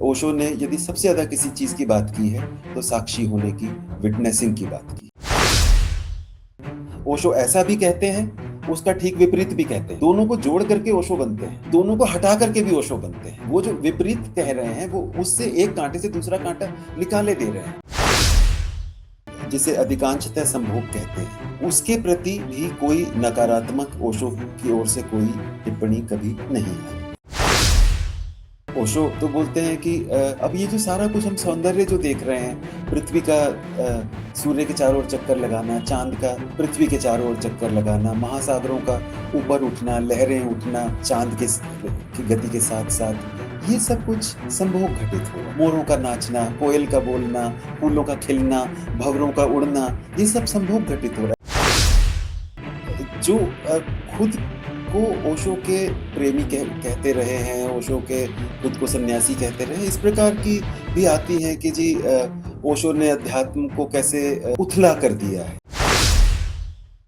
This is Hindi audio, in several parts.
ओशो ने यदि सबसे ज़्यादा किसी चीज़ की बात की है, तो साक्षी होने की, विटनेसिंग की बात की। ओशो ऐसा भी कहते हैं, उसका ठीक विपरीत भी कहते हैं। दोनों को जोड़ करके ओशो बनते हैं, दोनों को हटा करके भी ओशो बनते हैं। वो जो विपरीत कह रहे हैं, वो उससे एक कांटे से दूसरा कांटा निकाले दे रहे हैं, जिसे अधिकांशतः संभोग कहते हैं। उसके प्रति भी कोई नकारात्मक ओशो की ओर से कोई टिप्पणी कभी नहीं आई। ओशो तो बोलते हैं कि अब ये जो सारा कुछ हम सौंदर्य जो देख रहे हैं, पृथ्वी का सूर्य के चारों ओर चक्कर लगाना, चांद का पृथ्वी के चारों ओर चक्कर लगाना, महासागरों का ऊपर उठना, लहरें उठना चांद की गति के साथ साथ, ये सब कुछ संभोग घटित हो रहा है। मोरों का नाचना, कोयल का बोलना, फूलों का खिलना, भंवरों का उड़ना, ये सब संभोग घटित हो रहा है। जो खुद को ओशो के प्रेमी कहते रहे हैं, ओशो के खुद को सन्यासी कहते रहे, इस प्रकार की भी आती हैं कि जी ओशो ने अध्यात्म को कैसे उथला कर दिया है।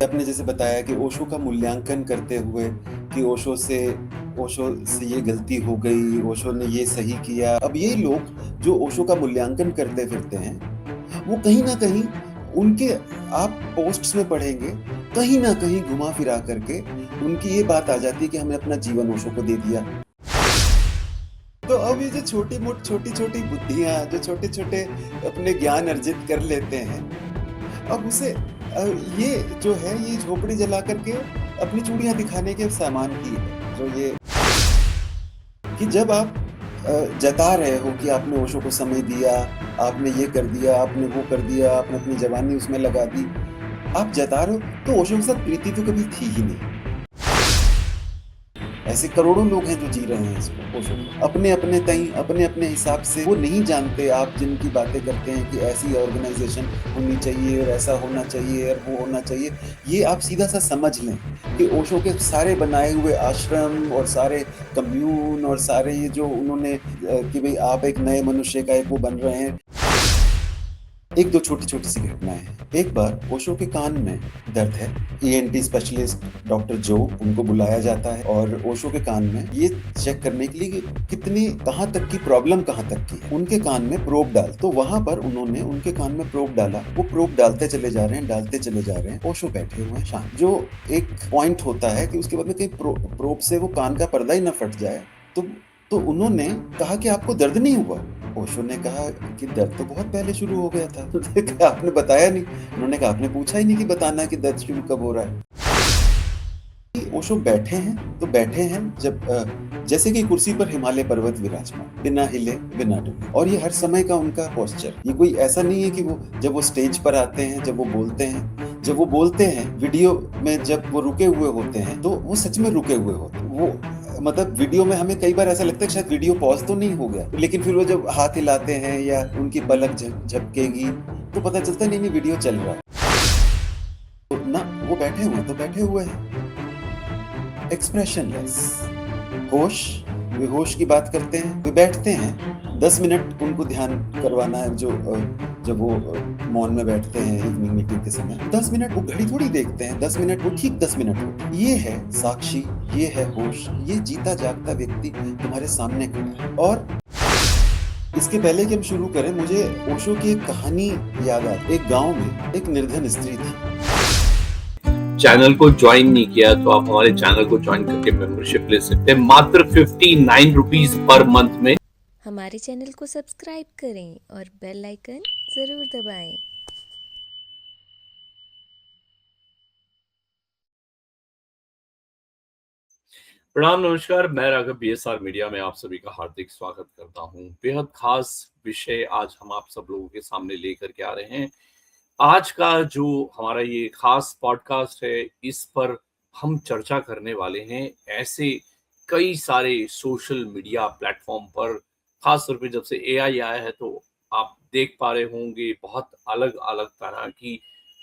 आपने जैसे बताया कि ओशो का मूल्यांकन करते हुए कि ओशो से ये गलती हो गई, ओशो ने ये सही किया। अब ये लोग जो ओशो का मूल्यांकन करते फिरते हैं, वो कहीं न कहीं उनके आप पोस्ट्स में पढ़ेंगे, कहीं न कहीं घुमा फिरा करके उनकी ये बात आ जाती है कि हमने अपना जीवन ओशो को दे दिया। तो अब ये जो छोटी-छोटी बुद्धियाँ, जो छोटे-छोटे अपने ज्ञान अर्जित कर लेते हैं, अब ये जो है, ये झोपड़ी जला करके अपनी चूड़ियाँ दिखाने के सामान की है। जो ये कि जब आप जता रहे हो कि आपने ओशो को समय दिया, आपने ये कर दिया, आपने वो कर दिया, आपने अपनी जवानी उसमें लगा दी। आप जता रहे हो, तो ओशो के साथ प्रीति तो कभी थी ही नहीं। ऐसे करोड़ों लोग हैं जो जी रहे हैं इसको, ओशो को। अपने-अपने तई, अपने-अपने हिसाब से वो नहीं जानते, आप जिनकी बातें करते हैं कि ऐसी ऑर्गेनाइज़ेशन होनी चाहिए और ऐसा होना चाहिए और वो होना चाहिए। ये आप सीधा-सा समझ लें कि ओशो के सारे बनाए हुए आश्रम और सारे कम्यून और सारे ये जो उन्होंने कि भई आप एक नए मनुष्य का एक वो बन रहे हैं। एक दो छोटी-छोटी सी घटनाएँ हैं। एक बार ओशो के कान में दर्द है। ईएनटी स्पेशलिस्ट डॉक्टर जो, उनको बुलाया जाता है और ओशो के कान में ये चेक करने के लिए कि कितनी कहाँ तक की प्रॉब्लम कहाँ तक की है। उनके कान में प्रोब डाल, तो वहाँ पर उन्होंने उनके कान में प्रोब डाला। वो प्रोब डालते चले जा रहे हैं, डालते चले जा रहे हैं। ओशो बैठे हुए हैं शांत। जो एक पॉइंट होता है कि उसके बाद में कहीं प्रोब से वो कान का पर्दा ही ना फट जाए। तो उन्होंने कहा कि आपको दर्द नहीं हुआ? ओशो ने कहा कि दर्द तो बहुत पहले शुरू हो गया था। उन्होंने कहा आपने बताया नहीं। उन्होंने कहा आपने पूछा ही नहीं कि बताना कि दर्द शुरू कब हो रहा है। ओशो बैठे हैं, तो बैठे हैं जब जैसे कि कुर्सी पर हिमालय पर्वत विराजमान, बिना हिले, बिना डुले, और ये हर समय का उनका पोस्चर। ये कोई ऐसा नहीं है कि वो जब वो स्टेज पर आते हैं, जब वो बोलते हैं वीडियो में, जब वो रुके हुए होते हैं, तो वो सच में रुके हुए होते हैं। वो मतलब वीडियो में हमें कई बार ऐसा लगता है कि शायद वीडियो पॉज़ तो नहीं हो गया, लेकिन फिर वो जब हाथ हिलाते हैं या उनकी पलक झपकेगी, तो पता चलता है नहीं, नहीं वीडियो चल रहा है। तो ना वो बैठे हुए हैं, तो बैठे हुए हैं। एक्सप्रेशनलेस, होश, बेहोश की बात करते हैं, वे बैठते हैं। 10 मिनट उनको ध्यान करवाना है, जब वो मौन में बैठते हैं इवनिंग मीटिंग के समय। 10 मिनट वो घड़ी थोड़ी देखते हैं, 10 मिनट वो ठीक 10 मिनट होते हैं। ये है साक्षी, ये है होश, ये जीता जागता व्यक्ति तुम्हारे सामने खड़ा है। और इसके पहले कि हम शुरू करें, मुझे ओशो की एक कहानी याद आती। एक गाँव में एक निर्धन स्त्री थी। चैनल को ज्वाइन नहीं किया तो आप हमारे चैनल को ज्वाइन करके मेंबरशिप ले सकते हैं मात्र 59 रुपीज पर मंथ में। हमारे चैनल को सब्सक्राइब करें और बेल आइकन जरूर दबाएं। प्रणाम, नमस्कार, मैं राघव बीएसआर मीडिया में आप सभी का हार्दिक स्वागत करता हूं। बेहद खास विषय आज हम आप सब लोगों के सामने लेकर के आ रहे हैं। आज का जो हमारा ये खास पॉडकास्ट है, इस पर हम चर्चा करने वाले हैं ऐसे कई सारे सोशल मीडिया प्लेटफॉर्म पर। खास तौर पे जब से एआई आया है तो आप देख पा रहे होंगे बहुत अलग अलग तरह की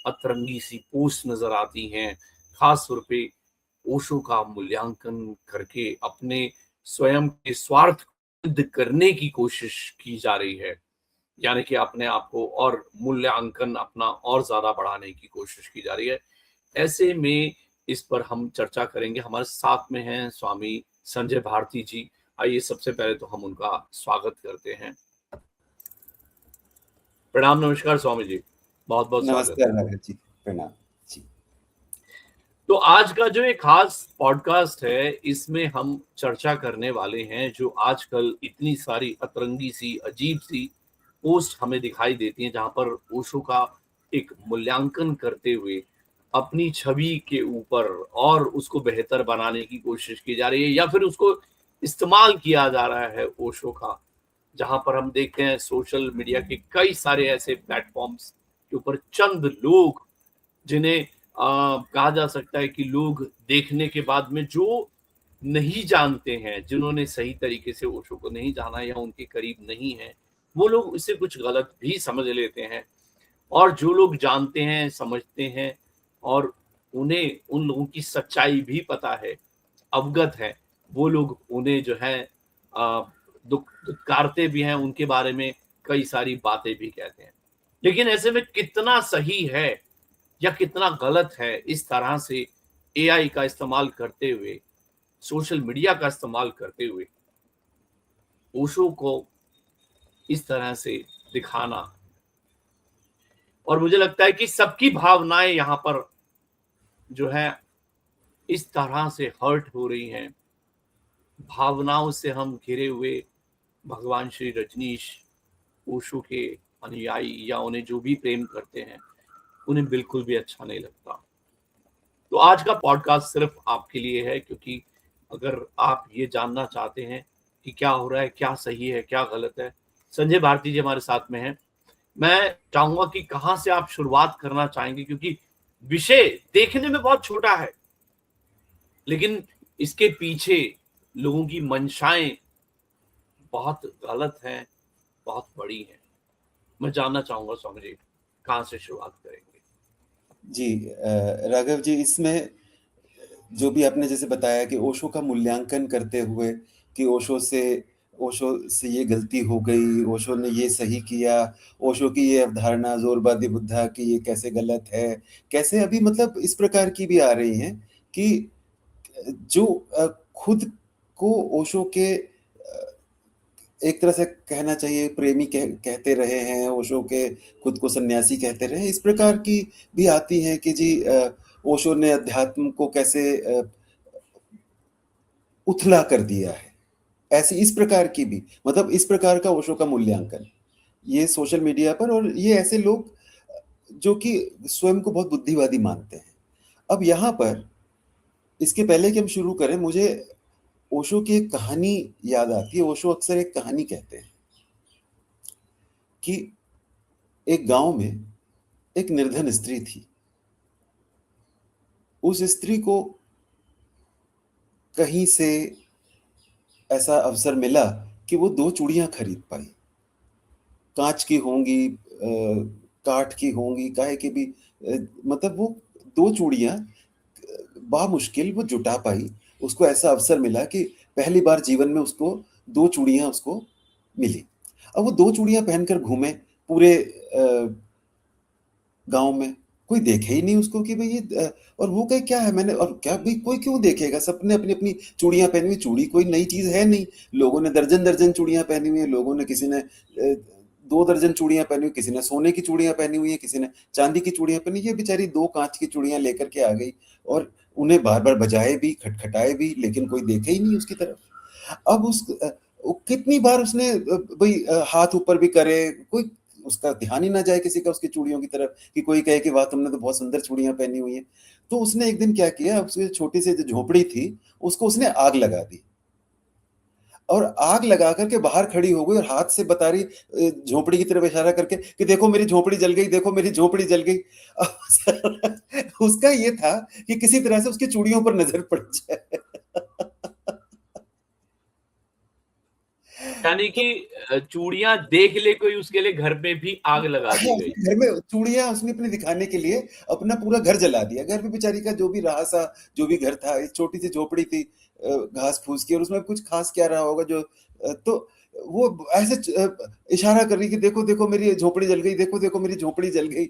अतरंगी सी पोस्ट नजर आती हैं। खास तौर पे ओशो का मूल्यांकन करके अपने स्वयं के स्वार्थ को सिद्ध करने की कोशिश की जा रही है, यानी कि अपने आप को और मूल्यांकन अपना और ज्यादा बढ़ाने की कोशिश की जा रही है। ऐसे में इस पर हम चर्चा करेंगे। हमारे साथ में हैं स्वामी संजय भारती जी। आइए सबसे पहले तो हम उनका स्वागत करते हैं। प्रणाम, नमस्कार स्वामी जी, बहुत बहुत स्वागत है। नमस्कार राघव जी, प्रणाम जी। तो आज का जो एक खास पॉडकास्ट है, इसमें हम चर्चा करने वाले हैं जो आजकल इतनी सारी अतरंगी सी, अजीब सी पोस्ट हमें दिखाई देती हैं, जहां पर ओशो का एक मूल्यांकन करते हुए अपनी छवि के ऊपर और उसको बेहतर बनाने की कोशिश की जा रही है, या फिर उसको इस्तेमाल किया जा रहा है ओशो का। जहां पर हम देखते हैं सोशल मीडिया के कई सारे ऐसे प्लेटफॉर्म्स के ऊपर चंद लोग, जिन्हें कहा जा सकता है कि लोग देखने के बाद में जो नहीं जानते हैं, जिन्होंने सही तरीके से ओशो को नहीं जाना या उनके करीब नहीं है, वो लोग इसे कुछ गलत भी समझ लेते हैं। और जो लोग जानते हैं, समझते हैं और उन्हें उन लोगों की सच्चाई भी पता है, अवगत है, वो लोग उन्हें जो है दुत्कारते भी हैं, उनके बारे में कई सारी बातें भी कहते हैं। लेकिन ऐसे में कितना सही है या कितना गलत है इस तरह से एआई का इस्तेमाल करते हुए, सोशल मीडिया का इस्तेमाल करते हुए ओशो को इस तरह से दिखाना? और मुझे लगता है कि सबकी भावनाएं यहाँ पर जो है इस तरह से हर्ट हो रही हैं। भावनाओं से हम घिरे हुए भगवान श्री रजनीश, ओशो के अनुयायी या उन्हें जो भी प्रेम करते हैं, उन्हें बिल्कुल भी अच्छा नहीं लगता। तो आज का पॉडकास्ट सिर्फ आपके लिए है, क्योंकि अगर आप ये जानना चाहते हैं कि क्या हो रहा है, क्या सही है, क्या गलत है, संजय भारती जी हमारे साथ में हैं। मैं चाहूंगा कि कहाँ से आप शुरुआत करना चाहेंगे, क्योंकि विषय देखने में बहुत छोटा है, लेकिन इसके पीछे लोगों की मंशाएं बहुत गलत हैं, बहुत बड़ी हैं। मैं जानना चाहूंगा स्वामी जी, कहाँ से शुरुआत करेंगे? जी राघव जी, इसमें जो भी आपने जैसे बताया कि ओशो का मूल्यांकन करते हुए कि ओशो से ये गलती हो गई, ओशो ने ये सही किया, ओशो की ये अवधारणा जोरबादी बुद्धा की ये कैसे गलत है, कैसे अभी मतलब इस प्रकार की भी आ रही हैं कि जो खुद को ओशो के एक तरह से कहना चाहिए प्रेमी कहते रहे हैं, ओशो के खुद को सन्यासी कहते रहे हैं, इस प्रकार की भी आती हैं कि जी ओशो ने अध्यात्म को कैसे उथला कर दिया है। ऐसी इस प्रकार की भी, मतलब इस प्रकार का ओशो का मूल्यांकन ये सोशल मीडिया पर, और ये ऐसे लोग जो कि स्वयं को बहुत बुद्धिवादी मानते हैं। अब यहाँ पर इसके पहले कि हम शुरू करें, मुझे ओशो की एक कहानी याद आती है। ओशो अक्सर एक कहानी कहते हैं कि एक गांव में एक निर्धन स्त्री थी। उस स्त्री को कहीं से ऐसा अवसर मिला कि वो 2 चूड़ियां खरीद पाई। कांच की होंगी, काठ की होंगी, काहे की भी, मतलब वो 2 चूड़ियां बामुश्किल वो जुटा पाई। उसको ऐसा अवसर मिला कि पहली बार जीवन में उसको 2 चूड़ियां उसको मिली। अब वो 2 चूड़ियां पहनकर घूमे पूरे गांव में, कोई देखे ही नहीं उसको कि भाई ये और वो कहे क्या है, मैंने और क्या भाई कोई क्यों देखेगा, सबने अपनी अपनी चूड़ियां पहनी हुई, चूड़ी कोई नई चीज है नहीं। लोगों ने दर्जन दर्जन चूड़ियां पहनी हुई है, लोगों ने, किसी ने 2 दर्जन चूड़ियां पहनी हुई, किसी ने सोने की चूड़ियां पहनी हुई है, किसी ने चांदी की चूड़ियां पहनी। ये बेचारी 2 कांच की चूड़ियां लेकर के आ गई और उन्हें बार बार बजाए भी, खटखटाए भी, लेकिन कोई देखे ही नहीं उसकी तरफ। अब कितनी बार उसने भाई हाथ ऊपर भी करे, कोई उसका ध्यान ही ना जाए किसी का उसकी चूड़ियों की तरफ, कि कोई कहे कि वाह तुमने तो बहुत सुंदर चूड़ियां पहनी हुई हैं। तो उसने एक दिन क्या किया, उसकी छोटी सी जो झोपड़ी थी उसको उसने आग लगा दी, और आग लगा करके बाहर खड़ी हो गई और हाथ से बता रही, झोपड़ी की तरफ इशारा करके कि देखो मेरी झोपड़ी जल गई, देखो मेरी झोपड़ी जल गई। उसका ये था कि किसी तरह से उसकी चूड़ियों पर नजर पड़ जाए। यानी कि चूड़ियां देख ले कोई, उसके लिए घर में भी आग लगा दी गई। घर में चूड़ियां उसने अपने दिखाने के लिए अपना पूरा घर जला दिया। घर में बेचारी का जो भी रहा सा, जो भी घर था, एक छोटी सी झोपड़ी थी घास फूस की, और उसमें कुछ खास क्या रहा होगा जो तो वो ऐसे इशारा कर रही कि देखो देखो मेरी झोपड़ी जल गई, देखो देखो मेरी झोपड़ी जल गई।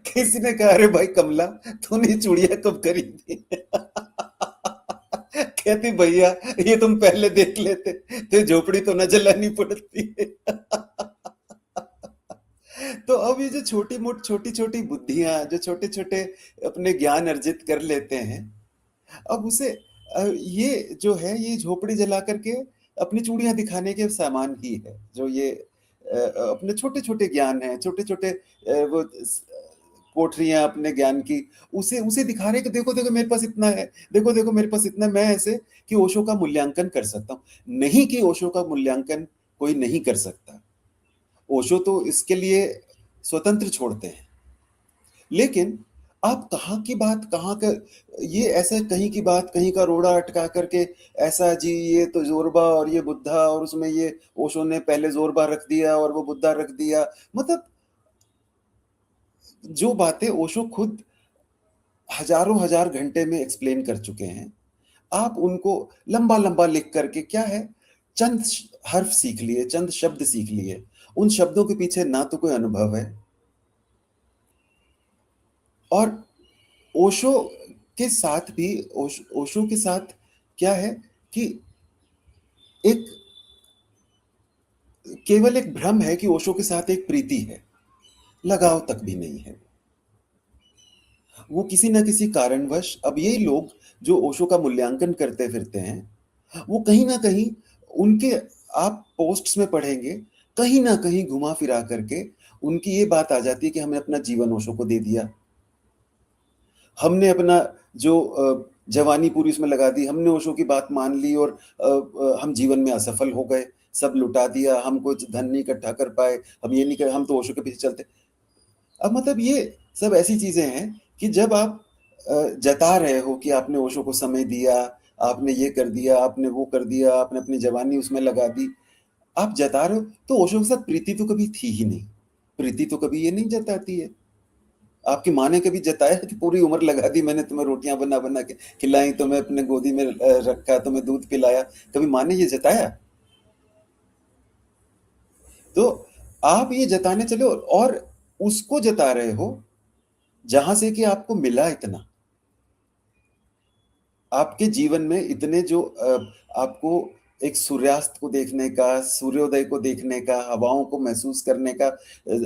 किसी ने कहा अरे भाई कमला, तूने चूड़ियां कब खरीदी? कहती भैया ये तुम पहले देख लेते तो झोपड़ी तो न जलानी पड़ती है। तो अब ये जो छोटी छोटी बुद्धियां, जो छोटे छोटे अपने ज्ञान अर्जित कर लेते हैं, अब उसे ये जो है ये झोपड़ी जला करके अपनी चूड़ियां दिखाने के समान ही है। जो ये अपने छोटे छोटे ज्ञान है, छोटे छोटे वो कोठरियां अपने ज्ञान की, उसे उसे दिखा रहे कि देखो देखो मेरे पास इतना है, देखो देखो मेरे पास इतना, मैं ऐसे कि ओशो का मूल्यांकन कर सकता हूं। नहीं कि ओशो का मूल्यांकन कोई नहीं कर सकता, ओशो तो इसके लिए स्वतंत्र छोड़ते हैं। लेकिन आप कहाँ की बात कहाँ का, ये ऐसे कहीं की बात कहीं का रोड़ा अटका करके, ऐसा जी ये तो जोरबा और ये बुद्धा और उसमें ये ओशो ने पहले जोरबा रख दिया और वो बुद्धा रख दिया। मतलब जो बातें ओशो खुद हजारों हजार घंटे में एक्सप्लेन कर चुके हैं, आप उनको लंबा लंबा लिख करके क्या है, चंद हर्फ सीख लिए, चंद शब्द सीख लिए। उन शब्दों के पीछे ना तो कोई अनुभव है, और ओशो के साथ भी ओशो के साथ क्या है कि एक केवल एक भ्रम है कि ओशो के साथ एक प्रीति है, लगाव तक भी नहीं है। वो किसी ना किसी कारणवश, अब यही लोग जो ओशो का मूल्यांकन करते फिरते हैं, वो कहीं ना कहीं उनके, आप पोस्ट्स में पढ़ेंगे, कहीं ना कहीं घुमा फिरा करके उनकी ये बात आ जाती है कि हमने अपना जीवन ओशो को दे दिया, हमने अपना जो जवानी पूरी उसमें लगा दी, हमने ओशो की बात मान ली और हम जीवन में असफल हो गए, सब लुटा दिया, हम कुछ धन नहीं इकट्ठा कर पाए, हम ये नहीं कर, हम तो ओशो के पीछे चलते। अब मतलब ये सब ऐसी चीजें हैं कि जब आप जता रहे हो कि आपने ओशो को समय दिया, आपने ये कर दिया, आपने वो कर दिया, आपने अपनी जवानी उसमें लगा दी, आप जता रहे हो, तो ओशो के साथ प्रीति तो कभी थी ही नहीं। प्रीति तो कभी ये नहीं जताती है। आपकी माँ ने कभी जताया कि पूरी उम्र लगा दी मैंने तुम्हें, रोटियां बना बना के खिलाई, तुम्हें अपने गोदी में रखा, तुम्हें दूध पिलाया, कभी माँ ने ये जताया? तो आप ये जताने चले और उसको जता रहे हो जहां से कि आपको मिला इतना, आपके जीवन में इतने जो आपको एक सूर्यास्त को देखने का, सूर्योदय को देखने का, हवाओं को महसूस करने का,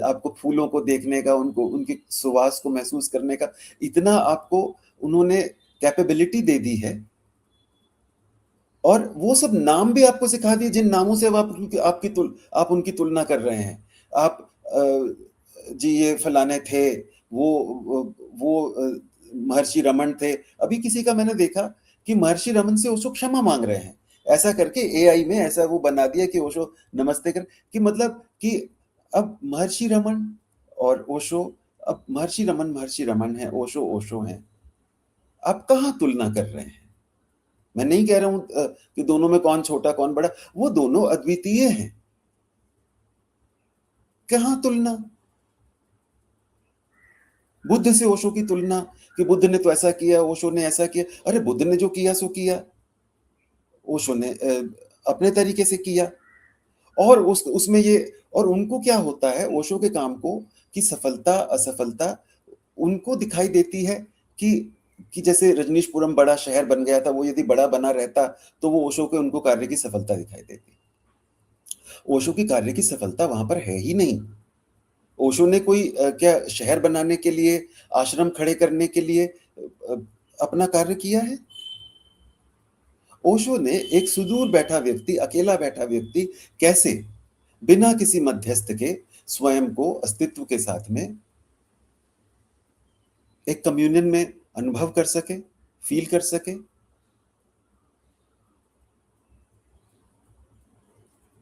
आपको फूलों को देखने का, उनको उनकी सुवास को महसूस करने का, इतना आपको उन्होंने कैपेबिलिटी दे दी है। और वो सब नाम भी आपको सिखा दिए जिन नामों से अब आप उनकी तुलना कर रहे हैं। आप जी ये फलाने थे, वो महर्षि रमन थे। अभी किसी का मैंने देखा कि महर्षि रमन से ओशो क्षमा मांग रहे हैं, ऐसा करके एआई में ऐसा वो बना दिया कि ओशो नमस्ते कर, कि मतलब कि अब महर्षि रमन और ओशो, अब महर्षि रमन है, ओशो ओशो है, आप कहाँ तुलना कर रहे हैं? मैं नहीं कह रहा हूं कि दोनों में कौन छोटा कौन बड़ा, वो दोनों अद्वितीय हैं, कहाँ तुलना? बुद्ध से ओशो की तुलना कि बुद्ध ने तो ऐसा किया, ओशो ने ऐसा किया। अरे बुद्ध ने जो किया सो किया, ओशो ने अपने तरीके से किया। और उसमें ये, और उनको क्या होता है ओशो के काम को, कि सफलता असफलता उनको दिखाई देती है कि जैसे रजनीशपुरम बड़ा शहर बन गया था, वो यदि बड़ा बना रहता तो वो ओशो के उनको कार्य की सफलता दिखाई देती। ओशो की कार्य की सफलता वहां पर है ही नहीं। ओशो ने कोई क्या शहर बनाने के लिए, आश्रम खड़े करने के लिए अपना कार्य किया है? ओशो ने एक सुदूर बैठा व्यक्ति, अकेला बैठा व्यक्ति कैसे बिना किसी मध्यस्थ के स्वयं को अस्तित्व के साथ में एक कम्युनियन में अनुभव कर सके, फील कर सके,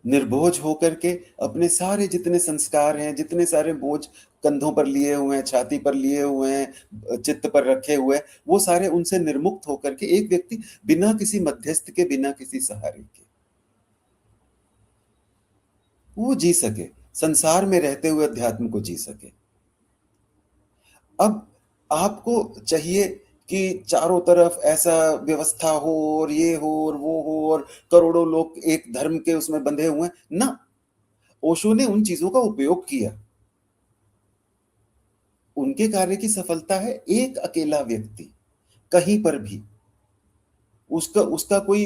निर्बोझ होकर के अपने सारे जितने संस्कार हैं, जितने सारे बोझ कंधों पर लिए हुए हैं, छाती पर लिए हुए हैं, चित्त पर रखे हुए हैं, वो सारे उनसे निर्मुक्त होकर के एक व्यक्ति बिना किसी मध्यस्थ के, बिना किसी सहारे के वो जी सके, संसार में रहते हुए अध्यात्म को जी सके। अब आपको चाहिए कि चारों तरफ ऐसा व्यवस्था हो और ये हो और वो हो और करोड़ों लोग एक धर्म के उसमें बंधे हुए हैं ना। ओशो ने उन चीजों का उपयोग किया। उनके कार्य की सफलता है एक अकेला व्यक्ति कहीं पर भी, उसका उसका कोई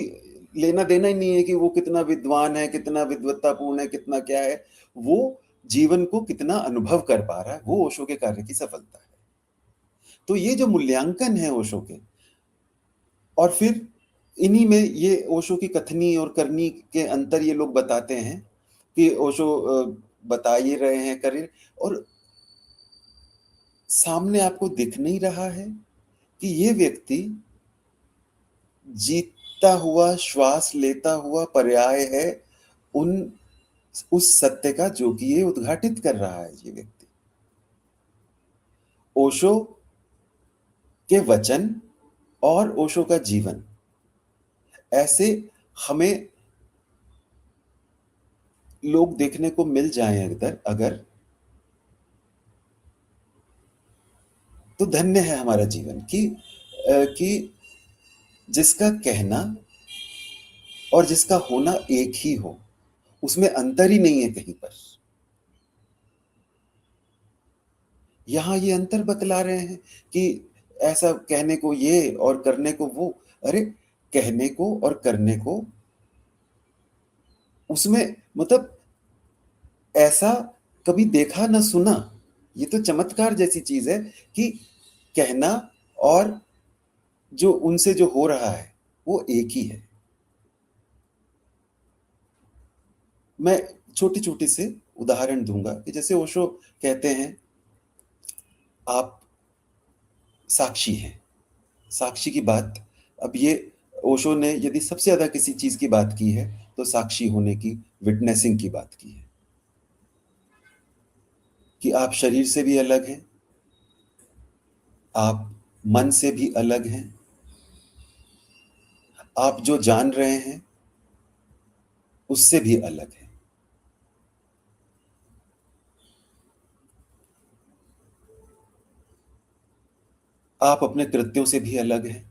लेना देना ही नहीं है कि वो कितना विद्वान है, कितना विद्वत्तापूर्ण है, कितना क्या है। वो जीवन को कितना अनुभव कर पा रहा है, वो ओशो के कार्य की सफलता है। तो ये जो मूल्यांकन है ओशो के, और फिर इन्हीं में ये ओशो की कथनी और करनी के अंतर ये लोग बताते हैं कि ओशो बता ये रहे हैं, कर, और सामने आपको दिख नहीं रहा है कि ये व्यक्ति जीता हुआ, श्वास लेता हुआ पर्याय है उन उस सत्य का जो कि ये उद्घाटित कर रहा है। ये व्यक्ति ओशो के वचन और ओशो का जीवन ऐसे हमें लोग देखने को मिल जाएं अगर अगर तो धन्य है हमारा जीवन कि जिसका कहना और जिसका होना एक ही हो, उसमें अंतर ही नहीं है कहीं पर। यहां ये अंतर बतला रहे हैं कि ऐसा कहने को ये और करने को वो। अरे कहने को और करने को उसमें मतलब ऐसा कभी देखा ना सुना। ये तो चमत्कार जैसी चीज है कि कहना और जो उनसे जो हो रहा है वो एक ही है। मैं छोटी छोटी से उदाहरण दूंगा कि जैसे ओशो कहते हैं, आप साक्षी हैं। साक्षी की बात, अब ये ओशो ने यदि सबसे ज्यादा किसी चीज की बात की है तो साक्षी होने की, विटनेसिंग की बात की है कि आप शरीर से भी अलग हैं, आप मन से भी अलग हैं, आप जो जान रहे हैं उससे भी अलग हैं। आप अपने कृत्यों से भी अलग हैं,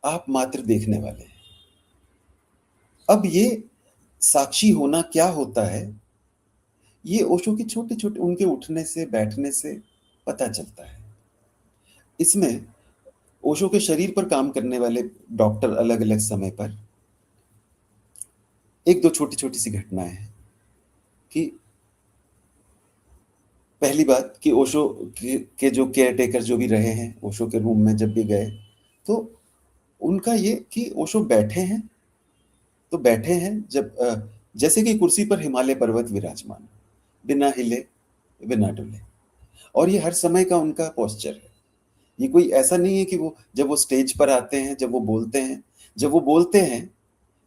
आप मात्र देखने वाले हैं। अब ये साक्षी होना क्या होता है, ये ओशो की छोटे छोटे उनके उठने से बैठने से पता चलता है। इसमें ओशो के शरीर पर काम करने वाले डॉक्टर अलग अलग समय पर एक दो छोटी छोटी सी घटनाएं हैं कि पहली बात कि ओशो के जो केयर टेकर जो भी रहे हैं ओशो के रूम में जब भी गए, तो उनका ये कि ओशो बैठे हैं तो बैठे हैं जब जैसे कि कुर्सी पर हिमालय पर्वत विराजमान, बिना हिले बिना डुले। और ये हर समय का उनका पोस्चर है। ये कोई ऐसा नहीं है कि वो जब वो स्टेज पर आते हैं, जब वो बोलते हैं, जब वो बोलते हैं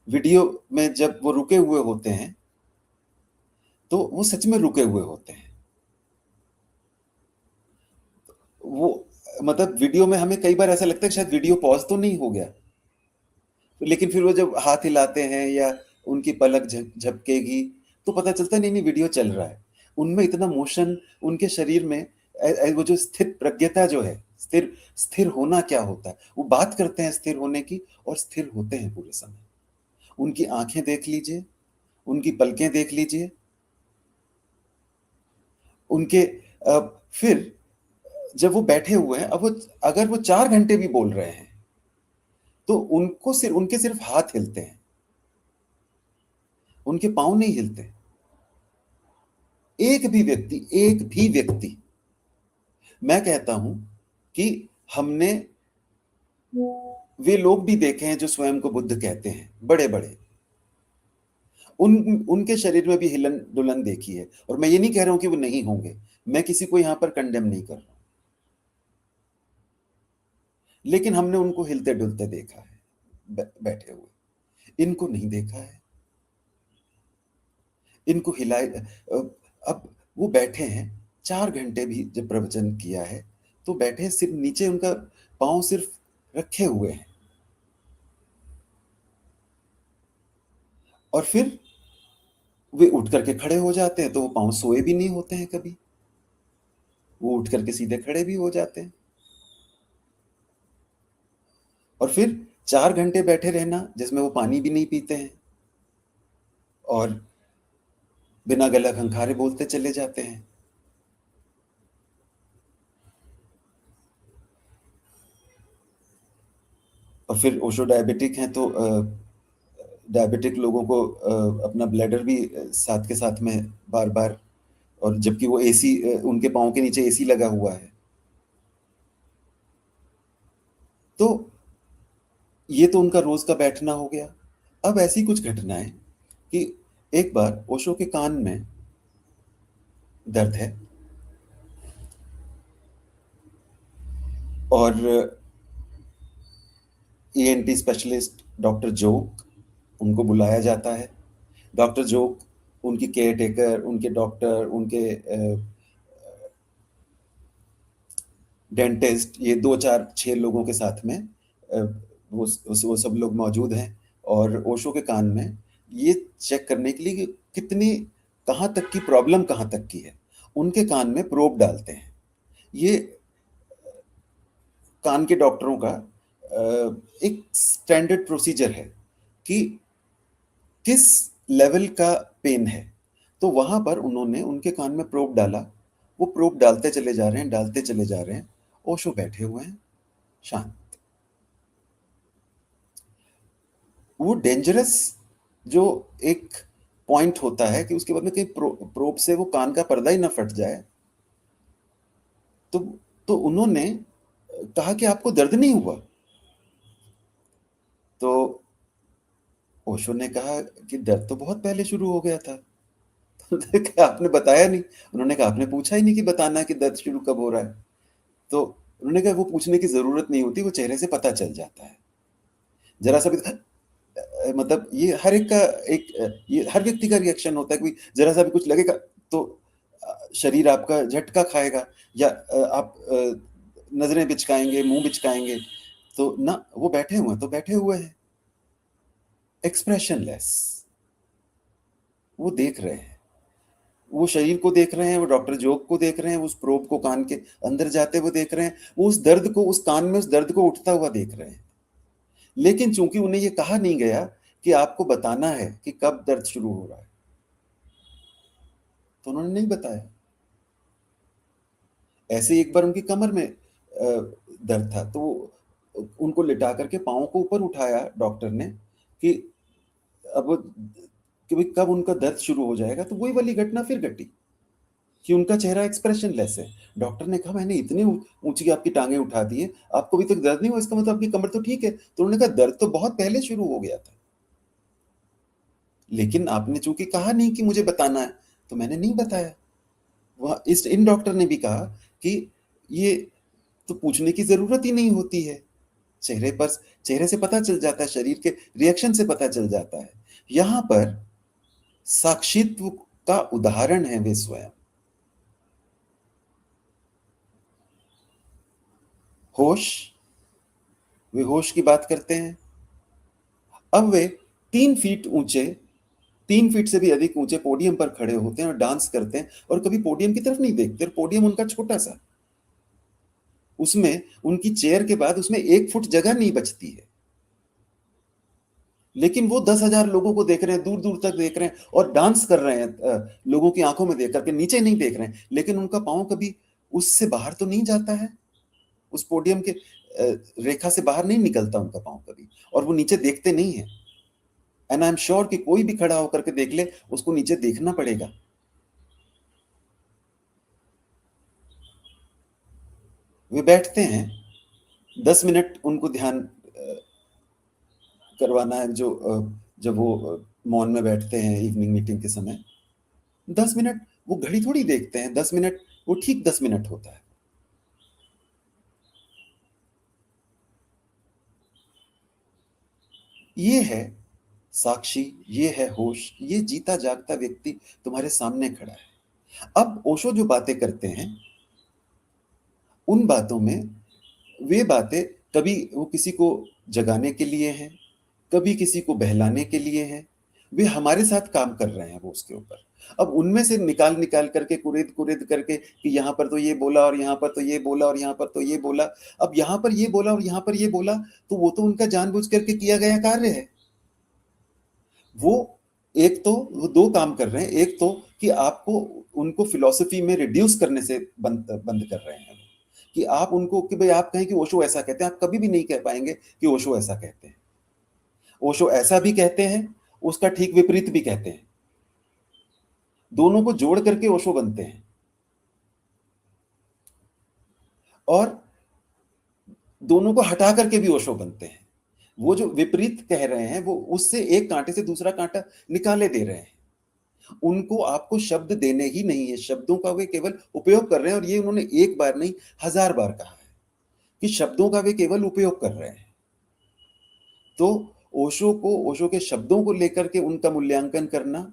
वीडियो में, जब वो रुके हुए होते हैं तो वो सच में रुके हुए होते हैं। वो मतलब वीडियो में हमें कई बार ऐसा लगता है कि शायद वीडियो पॉज तो नहीं हो गया, लेकिन फिर वो जब हाथ हिलाते हैं या उनकी पलक झपकेगी तो पता चलता नहीं नहीं वीडियो चल रहा है। उनमें इतना मोशन, उनके शरीर में वो जो स्थिर प्रज्ञता जो है, स्थिर स्थिर होना क्या होता है, वो बात करते हैं स्थिर होने की और स्थिर होते हैं पूरे समय। उनकी आंखें देख लीजिए, उनकी पलकें देख लीजिए, उनके फिर जब वो बैठे हुए हैं, अब वो अगर वो 4 घंटे भी बोल रहे हैं तो उनको सिर्फ उनके सिर्फ हाथ हिलते हैं, उनके पांव नहीं हिलते। एक भी व्यक्ति, मैं कहता हूं कि हमने वे लोग भी देखे हैं जो स्वयं को बुद्ध कहते हैं, बड़े बड़े, उनके शरीर में भी हिलन डुलन देखी है। और मैं ये नहीं कह रहा हूं कि वो नहीं होंगे, मैं किसी को यहां पर कंडेम नहीं कर रहा हूं, लेकिन हमने उनको हिलते डुलते देखा है, बैठे हुए। इनको नहीं देखा है, इनको हिलाए। अब वो बैठे हैं, 4 घंटे भी जब प्रवचन किया है तो बैठे, सिर्फ नीचे उनका पांव सिर्फ रखे हुए हैं, और फिर वे उठ करके खड़े हो जाते हैं तो वो पांव सोए भी नहीं होते हैं कभी, वो उठ करके सीधे खड़े भी हो जाते हैं। और फिर 4 घंटे बैठे रहना जिसमें वो पानी भी नहीं पीते हैं और बिना गला खंखारे बोलते चले जाते हैं। और और फिर ओशो डायबिटिक हैं तो डायबिटिक लोगों को अपना ब्लैडर भी साथ के साथ में बार-बार, और जबकि वो एसी उनके पाँव के नीचे एसी लगा हुआ है। तो ये तो उनका रोज़ का बैठना हो गया। अब ऐसी कुछ घटनाएँ कि एक बार ओशो के कान में दर्द है और ईएनटी स्पेशलिस्ट डॉक्टर जोग, उनको बुलाया जाता है। डॉक्टर जोग उनकी केयरटेकर, उनके डॉक्टर, उनके डेंटिस्ट, ये 2, 4, 6 लोगों के साथ में वो सब लोग मौजूद हैं और ओशो के कान में ये चेक करने के लिए कि कितनी, कहाँ तक की प्रॉब्लम कहाँ तक की है, उनके कान में प्रोब डालते हैं। ये कान के डॉक्टरों का एक स्टैंडर्ड प्रोसीजर है कि किस लेवल का पेन है। तो वहाँ पर उन्होंने उनके कान में प्रोब डाला, वो प्रोब डालते चले जा रहे हैं, डालते चले जा रहे हैं। ओशो बैठे हुए हैं, शांत। वो डेंजरस जो एक पॉइंट होता है कि उसके बाद में कहीं प्रोब से वो कान का पर्दा ही ना फट जाए। तो उन्होंने कहा कि आपको दर्द नहीं हुआ? तो ओशो ने कहा कि दर्द तो बहुत पहले शुरू हो गया था। तो उन्होंने कहा आपने बताया नहीं। उन्होंने कहा आपने पूछा ही नहीं कि बताना है कि दर्द शुरू कब हो रहा है। तो उन्होंने कहा वो पूछने की जरूरत नहीं होती, वो चेहरे से पता चल जाता है। जरा सा भी मतलब ये हर एक का एक ये हर व्यक्ति का रिएक्शन होता है कि जरा सा भी कुछ लगेगा तो शरीर आपका झटका खाएगा या आप नजरें बिचकाएंगे, मुंह बिचकाएंगे। तो ना, वो बैठे हुए हैं तो बैठे हुए हैं, एक्सप्रेशनलेस। वो देख रहे हैं, वो शरीर को देख रहे हैं, वो डॉक्टर जोग को देख रहे हैं, उस प्रोब को कान के अंदर जाते हुए देख रहे हैं, वो उस दर्द को, उस कान में उस दर्द को उठता हुआ देख रहे हैं। लेकिन चूंकि उन्हें ये कहा नहीं गया कि आपको बताना है कि कब दर्द शुरू हो रहा है, तो उन्होंने नहीं बताया। ऐसे एक बार उनकी कमर में दर्द था तो उनको लिटा करके पाँव को ऊपर उठाया डॉक्टर ने कि अब कि भाई कब उनका दर्द शुरू हो जाएगा। तो वही वाली घटना फिर घटी कि उनका चेहरा एक्सप्रेशनलेस है। डॉक्टर ने कहा मैंने इतनी ऊंची आपकी टांगे उठा दी है, आपको अभी तक दर्द नहीं हुआ, इसका मतलब आपकी कमर तो ठीक है। तो उन्होंने कहा दर्द तो बहुत पहले शुरू हो गया था, लेकिन आपने चूंकि कहा नहीं कि मुझे बताना है तो मैंने नहीं बताया। वह इन डॉक्टर ने भी कहा कि ये तो पूछने की जरूरत ही नहीं होती है, चेहरे से पता चल जाता है, शरीर के रिएक्शन से पता चल जाता है। यहां पर साक्षित्व का उदाहरण है वे स्वयं। होश, वे होश की बात करते हैं। अब वे 3 फीट ऊंचे, 3 फीट से भी अधिक ऊंचे पोडियम पर खड़े होते हैं और डांस करते हैं और कभी पोडियम की तरफ नहीं देखते। पोडियम उनका छोटा सा, उसमें उनकी चेयर के बाद उसमें 1 फुट जगह नहीं बचती है, लेकिन वो 10,000 लोगों को देख रहे हैं, दूर दूर तक देख रहे हैं और डांस कर रहे हैं लोगों की आंखों में देख करके, नीचे नहीं देख रहे हैं। लेकिन उनका पांव कभी उससे बाहर तो नहीं जाता है, उस पोडियम के रेखा से बाहर नहीं निकलता उनका पांव कभी, और वो नीचे देखते नहीं है। एंड आई एम श्योर कि कोई भी खड़ा होकर के देख ले, उसको नीचे देखना पड़ेगा। वे बैठते हैं, 10 मिनट उनको ध्यान करवाना है, जो जब वो मौन में बैठते हैं इवनिंग मीटिंग के समय, 10 मिनट वो घड़ी थोड़ी देखते हैं। 10 मिनट वो ठीक 10 मिनट होता है। ये है साक्षी, ये है होश, ये जीता जागता व्यक्ति तुम्हारे सामने खड़ा है। अब ओशो जो बातें करते हैं, उन बातों में वे बातें कभी वो किसी को जगाने के लिए हैं, कभी किसी को बहलाने के लिए हैं। वे हमारे साथ काम कर रहे हैं वो उसके ऊपर। अब उनमें से निकाल निकाल करके, कुरेद कुरेद करके कि यहाँ पर तो ये बोला और यहाँ पर तो ये बोला और यहाँ पर तो ये बोला, अब यहाँ पर ये बोला और यहाँ पर ये बोला, तो वो तो उनका जानबूझ करके किया गया कार्य है। वो एक तो वो 2 काम कर रहे हैं। एक तो कि आपको उनको फिलॉसफी में रिड्यूस करने से बंद कर रहे हैं कि आप उनको कि भाई आप कहें कि ओशो ऐसा कहते हैं, आप कभी भी नहीं कह पाएंगे कि ओशो ऐसा कहते हैं। ओशो ऐसा भी कहते हैं, उसका ठीक विपरीत भी कहते हैं। दोनों को जोड़ करके ओशो बनते हैं। और दोनों को हटा करके भी ओशो बनते हैं। वो जो विपरीत कह रहे हैं, वो उससे एक कांटे से दूसरा कांटा निकाले दे रहे हैं। उनको आपको शब्द देने ही नहीं है, शब्दों का वे केवल उपयोग कर रहे हैं। और ये उन्होंने एक बार नहीं, 1000 बार कहा है कि शब्दों का वे केवल उपयोग कर रहे हैं। तो ओशो के शब्दों को लेकर के उनका मूल्यांकन करना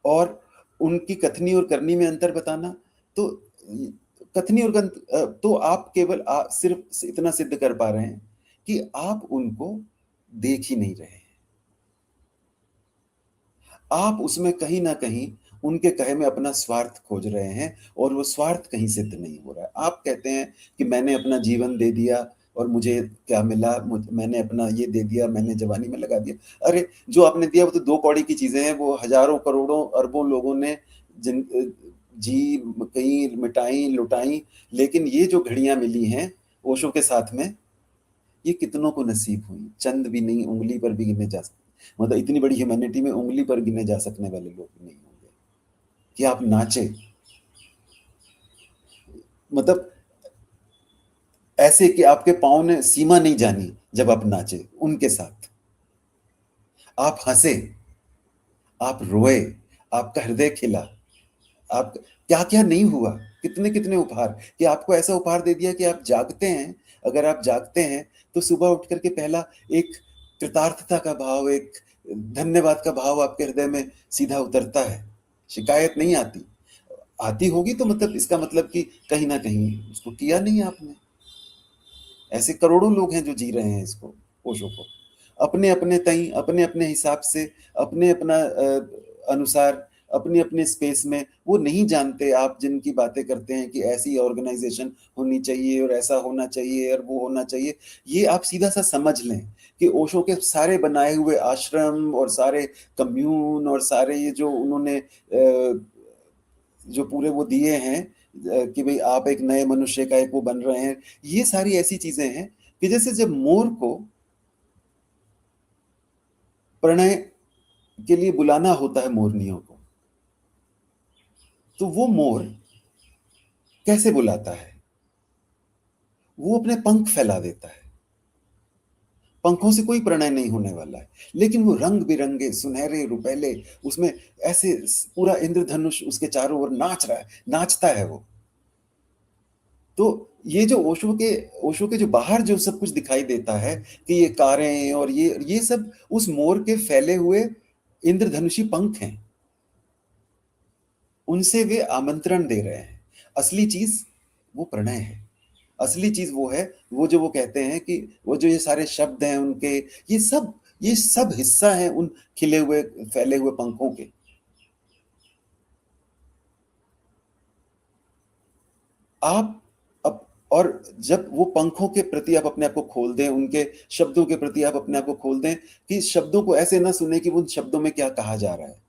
और उनकी कथनी और करनी में अंतर बताना, तो कथनी और तो आप केवल सिर्फ इतना सिद्ध कर पा रहे हैं कि आप उनको देख ही नहीं रहे हैं। आप उसमें कहीं ना कहीं उनके कहे में अपना स्वार्थ खोज रहे हैं, और वो स्वार्थ कहीं सिद्ध नहीं हो रहा है। आप कहते हैं कि मैंने अपना जीवन दे दिया और मुझे क्या मिला, मैंने अपना ये दे दिया, मैंने जवानी में लगा दिया। अरे जो आपने दिया वो तो 2 कौड़ी की चीजें हैं। वो हजारों करोड़ों अरबों लोगों ने जिन जी कहीं मिटाई लुटाई, लेकिन ये जो घड़ियां मिली हैं ओशो के साथ में, ये कितनों को नसीब हुई। चंद भी नहीं, उंगली पर भी गिने जा सकते, मतलब इतनी बड़ी ह्यूमैनिटी में उंगली पर गिने जा सकने वाले लोग नहीं होंगे कि आप नाचे, मतलब ऐसे कि आपके पाँव ने सीमा नहीं जानी जब आप नाचे उनके साथ। आप हंसे, आप रोए, आपका हृदय खिला, आप क्या क्या नहीं हुआ, कितने कितने उपहार, कि आपको ऐसा उपहार दे दिया कि आप जागते हैं। अगर आप जागते हैं तो सुबह उठ करके पहला एक कृतार्थता का भाव, एक धन्यवाद का भाव आपके हृदय में सीधा उतरता है। शिकायत नहीं आती। आती होगी तो मतलब इसका मतलब कि कहीं ना कहीं उसको किया नहीं आपने। ऐसे करोड़ों लोग हैं जो जी रहे हैं इसको, ओशो को, अपने अपने तई, अपने अपने हिसाब से, अपने अपना अनुसार, अपने अपने स्पेस में। वो नहीं जानते आप जिनकी बातें करते हैं कि ऐसी ऑर्गेनाइजेशन होनी चाहिए और ऐसा होना चाहिए और वो होना चाहिए। ये आप सीधा सा समझ लें कि ओशो के सारे बनाए हुए आश्रम और सारे कम्यून और सारे ये जो उन्होंने जो पूरे वो दिए हैं कि भाई आप एक नए मनुष्य का एक वो बन रहे हैं, ये सारी ऐसी चीजें हैं कि जैसे जब मोर को प्रणय के लिए बुलाना होता है मोरनियों को, तो वो मोर कैसे बुलाता है? वो अपने पंख फैला देता है। पंखों से कोई प्रणय नहीं होने वाला है, लेकिन वो रंग बिरंगे सुनहरे रुपैले, उसमें ऐसे पूरा इंद्रधनुष उसके चारों ओर नाच रहा है, नाचता है वो। तो ये जो ओशो के जो बाहर जो सब कुछ दिखाई देता है कि ये कारें और ये सब उस मोर के फैले हुए इंद्रधनुषी पंख हैं, उनसे वे आमंत्रण दे रहे हैं। असली चीज वो प्रणय है। असली चीज वो है, वो जो वो कहते हैं कि वो जो ये सारे शब्द हैं उनके, ये सब हिस्सा है उन खिले हुए फैले हुए पंखों के। आप अब और जब वो पंखों के प्रति आप अपने आप को खोल दें, उनके शब्दों के प्रति आप अपने आप को खोल दें, कि शब्दों को ऐसे ना सुने कि उन शब्दों में क्या कहा जा रहा है,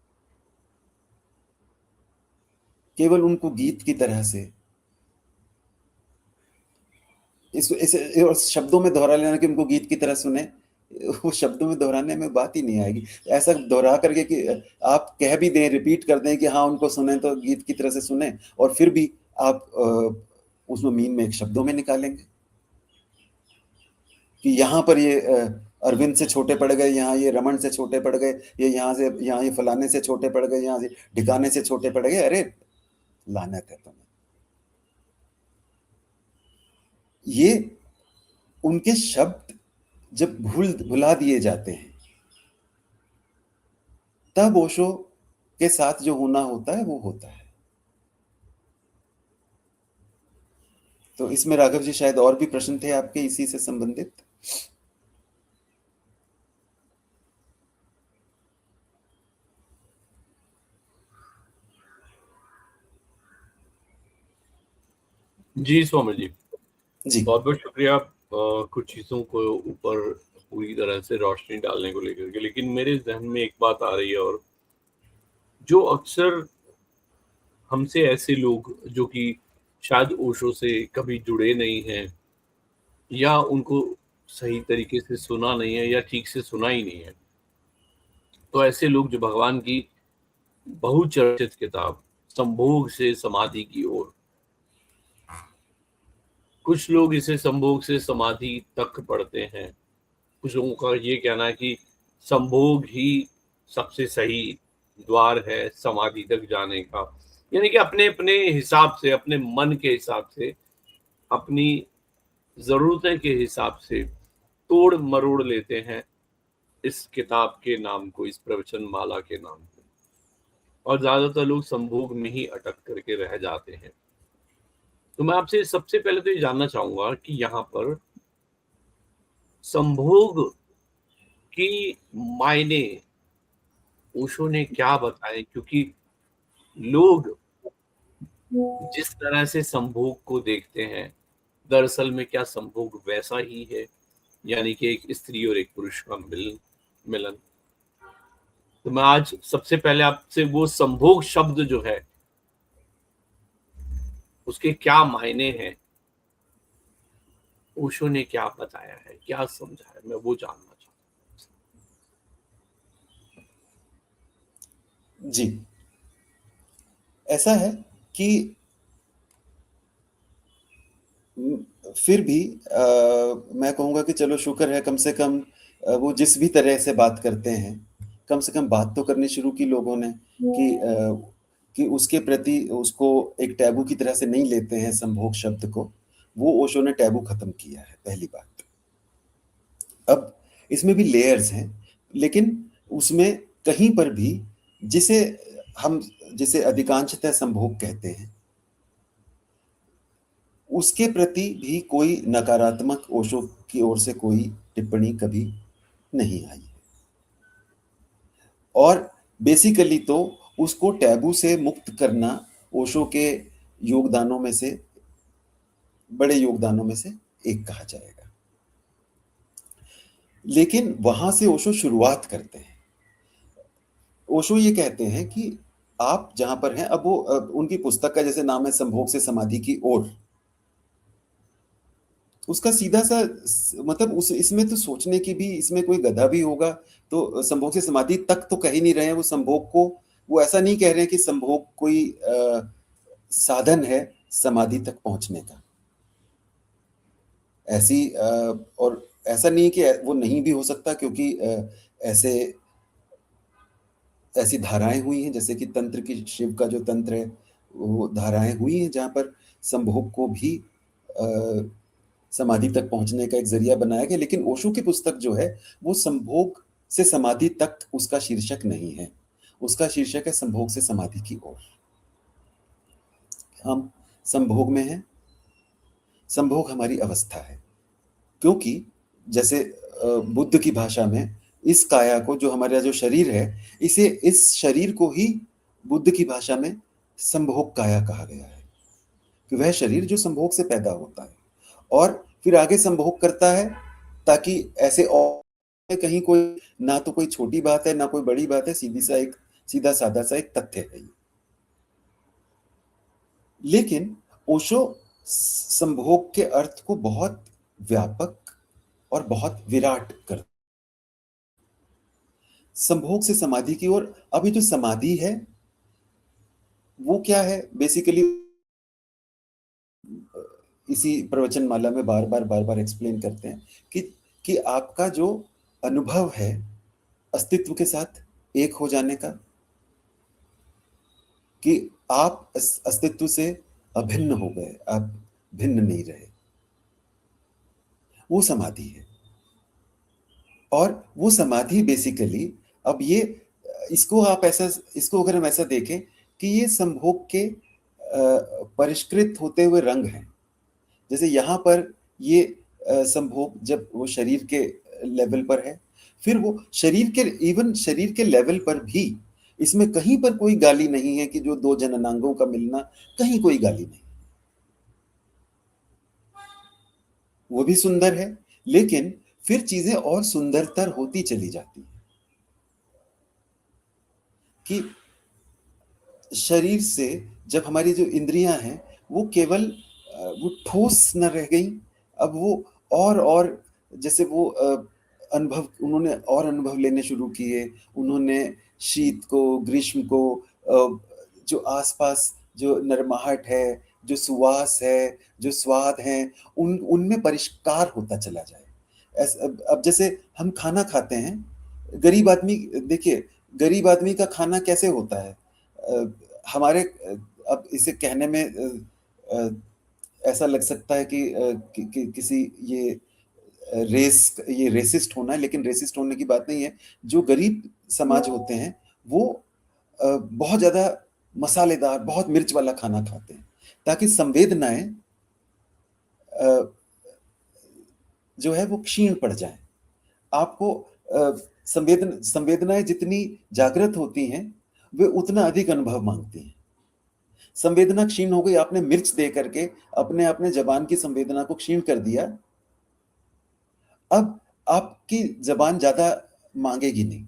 केवल उनको गीत की तरह से इस शब्दों में दोहरा लेना कि उनको गीत की तरह सुने, वो शब्दों में दोहराने में बात ही नहीं आएगी। ऐसा दोहरा करके कि आप कह भी दें, रिपीट कर दें कि हाँ उनको सुने तो गीत की तरह से सुने, और फिर भी आप उसमें मीन में एक शब्दों में निकालेंगे कि यहाँ पर ये अरविंद से छोटे पड़ गए, यहाँ ये रमन से छोटे पड़ गए, ये यहाँ ये फलाने से छोटे पड़ गए, यहाँ से ढिकाने से छोटे पड़ गए। अरे लानत है तुम्हें। ये उनके शब्द जब भुला दिए जाते हैं, तब ओशो के साथ जो होना होता है वो होता है। तो इसमें राघव जी शायद और भी प्रश्न थे आपके इसी से संबंधित। जी स्वामी जी, जी बहुत बहुत शुक्रिया कुछ चीज़ों को ऊपर पूरी तरह से रोशनी डालने को लेकर के। लेकिन मेरे जहन में एक बात आ रही है, और जो अक्सर हमसे ऐसे लोग जो कि शायद ओशो से कभी जुड़े नहीं हैं या उनको सही तरीके से सुना नहीं है या ठीक से सुना ही नहीं है। तो ऐसे लोग जो भगवान की बहुचर्चित किताब संभोग से समाधि की ओर, कुछ लोग इसे संभोग से समाधि तक पढ़ते हैं, कुछ लोगों का ये कहना है कि संभोग ही सबसे सही द्वार है समाधि तक जाने का। यानी कि अपने अपने हिसाब से, अपने मन के हिसाब से, अपनी जरूरतें के हिसाब से तोड़ मरोड़ लेते हैं इस किताब के नाम को, इस प्रवचन माला के नाम को, और ज्यादातर लोग संभोग में ही अटक करके रह जाते हैं। तो मैं आपसे सबसे पहले तो ये जानना चाहूंगा कि यहाँ पर संभोग की मायने ओशो ने क्या बताए, क्योंकि लोग जिस तरह से संभोग को देखते हैं, दरअसल में क्या संभोग वैसा ही है, यानी कि एक स्त्री और एक पुरुष का मिलन। तो मैं आज सबसे पहले आपसे वो संभोग शब्द जो है उसके क्या मायने हैं, ओशो ने क्या बताया है, क्या समझाया, मैं वो जानना चाहता जी, ऐसा है कि फिर भी मैं कहूँगा कि चलो शुक्र है, कम से कम वो जिस भी तरह से बात करते हैं, कम से कम बात तो करनी शुरू की लोगों ने कि उसके प्रति उसको एक टैबू की तरह से नहीं लेते हैं संभोग शब्द को। वो ओशो ने टैबू खत्म किया है, पहली बात। अब इसमें भी लेयर्स हैं, लेकिन उसमें कहीं पर भी जिसे अधिकांशतः संभोग कहते हैं, उसके प्रति भी कोई नकारात्मक ओशो की ओर से कोई टिप्पणी कभी नहीं आई है। और बेसिकली तो उसको टैबू से मुक्त करना ओशो के योगदानों में से, बड़े योगदानों में से एक कहा जाएगा। लेकिन वहां से ओशो शुरुआत करते हैं। ओशो ये कहते हैं कि आप जहां पर हैं, अब उनकी पुस्तक का जैसे नाम है संभोग से समाधि की ओर, उसका सीधा सा मतलब उस इसमें तो सोचने की भी, इसमें कोई गधा भी होगा तो संभोग से समाधि तक तो कह ही नहीं रहे हैं। वो संभोग को, वो ऐसा नहीं कह रहे हैं कि संभोग कोई साधन है समाधि तक पहुंचने का। ऐसी और ऐसा नहीं कि वो नहीं भी हो सकता, क्योंकि ऐसी धाराएं हुई हैं, जैसे कि तंत्र की, शिव का जो तंत्र है, वो धाराएं हुई हैं जहां पर संभोग को भी समाधि तक पहुंचने का एक जरिया बनाया गया। लेकिन ओशो की पुस्तक जो है वो संभोग से समाधि तक उसका शीर्षक नहीं है, उसका शीर्षक है संभोग से समाधि की ओर। हम संभोग में हैं, संभोग हमारी अवस्था है, क्योंकि जैसे बुद्ध की भाषा में इस काया को, जो हमारा जो शरीर है, इस शरीर को ही बुद्ध की भाषा में संभोग काया कहा गया है, कि वह शरीर जो संभोग से पैदा होता है और फिर आगे संभोग करता है, ताकि ऐसे और कहीं कोई, ना तो कोई छोटी बात है ना कोई बड़ी बात है, सीधा साधा सा एक तथ्य है ये। लेकिन ओशो संभोग के अर्थ को बहुत व्यापक और बहुत विराट कर, संभोग से समाधि की ओर। अभी जो समाधि है वो क्या है, बेसिकली इसी प्रवचन माला में बार बार एक्सप्लेन करते हैं कि आपका जो अनुभव है अस्तित्व के साथ एक हो जाने का, कि आप अस्तित्व से अभिन्न हो गए, आप भिन्न नहीं रहे, वो समाधि है। और वो समाधि बेसिकली, अब ये इसको अगर हम ऐसा देखें कि ये संभोग के परिष्कृत होते हुए रंग हैं। जैसे यहाँ पर ये संभोग जब वो शरीर के लेवल पर है, फिर वो शरीर के लेवल पर भी इसमें कहीं पर कोई गाली नहीं है कि जो दो जननांगों का मिलना, कहीं कोई गाली नहीं, वो भी सुंदर है। लेकिन फिर चीजें और सुंदरतर होती चली जाती है, कि शरीर से जब हमारी जो इंद्रियां हैं वो केवल वो ठोस न रह गई, अब वो और जैसे वो अनुभव उन्होंने और अनुभव लेने शुरू किए। उन्होंने शीत को, ग्रीष्म को, जो आस-पास जो नरमाहट है, जो सुवास है, जो स्वाद हैं, उनमें परिष्कार होता चला जाए। अब जैसे हम खाना खाते हैं, गरीब आदमी देखिए, गरीब आदमी का खाना कैसे होता है? हमारे अब इसे कहने में ऐसा लग सकता है कि किसी ये रेसिस्ट होना है, लेकिन रेसिस्ट होने की बात नहीं है। जो गरीब समाज होते हैं, वो बहुत ज़्यादा मसालेदार, बहुत मिर्च वाला खाना खाते हैं, ताकि संवेदनाएँ अ, जो है वो क्षीण पड़ जाएँ। आपको संवेदनाएँ जितनी जागृत होती हैं, वे उतना अधिक अनुभव माँगती हैं। संवेदना क्षीण हो गई, आपने मिर्च दे करके अपने ज़बान की संवेदना को क्षीण कर दिया, अब आपकी ज़बान ज़्यादा माँगेगी नहीं।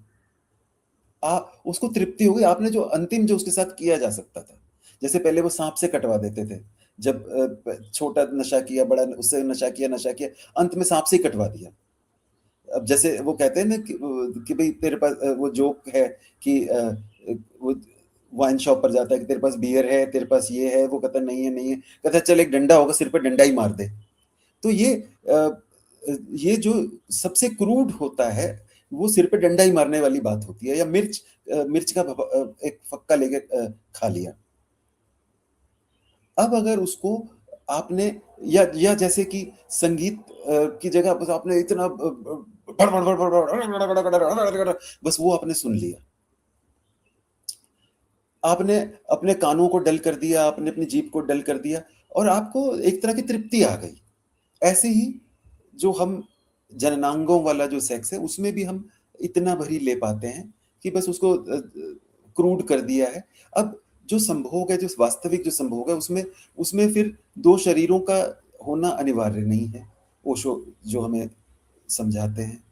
उसको तृप्ति हो गई, आपने जो अंतिम जो उसके साथ किया जा सकता था। जैसे पहले वो साँप से कटवा देते थे। जब छोटा नशा किया, बड़ा उससे नशा किया, अंत में साँप से ही कटवा दिया। अब जैसे वो कहते हैं ना कि भई तेरे पास वो जोक है कि वो वाइन शॉप पर जाता है कि तेरे पास बियर है, तेरे पास ये है, वो कहता है नहीं है, नहीं है। कहता है चल एक डंडा होगा, सिर पे डंडा ही मार दे। तो ये जो सबसे क्रूड होता है, वो सिर पे डंडा ही मारने वाली बात होती है, या मिर्च का एक फक्का लेके खा लिया। अब अगर उसको आपने या जैसे कि संगीत की जगह बस आपने इतना बस वो आपने सुन लिया। आपने अपने कानों को डल कर दिया, आपने अपनी जीभ को डल कर दिया और आपको एक तरह की तृप्ति आ गई। ऐसे ही जो हम जननांगों वाला जो सेक्स है, उसमें भी हम इतना भरी ले पाते हैं कि बस उसको क्रूड कर दिया है। अब जो संभोग है, जो वास्तविक जो संभोग है, उसमें उसमें फिर 2 शरीरों का होना अनिवार्य नहीं है। ओशो जो हमें समझाते हैं,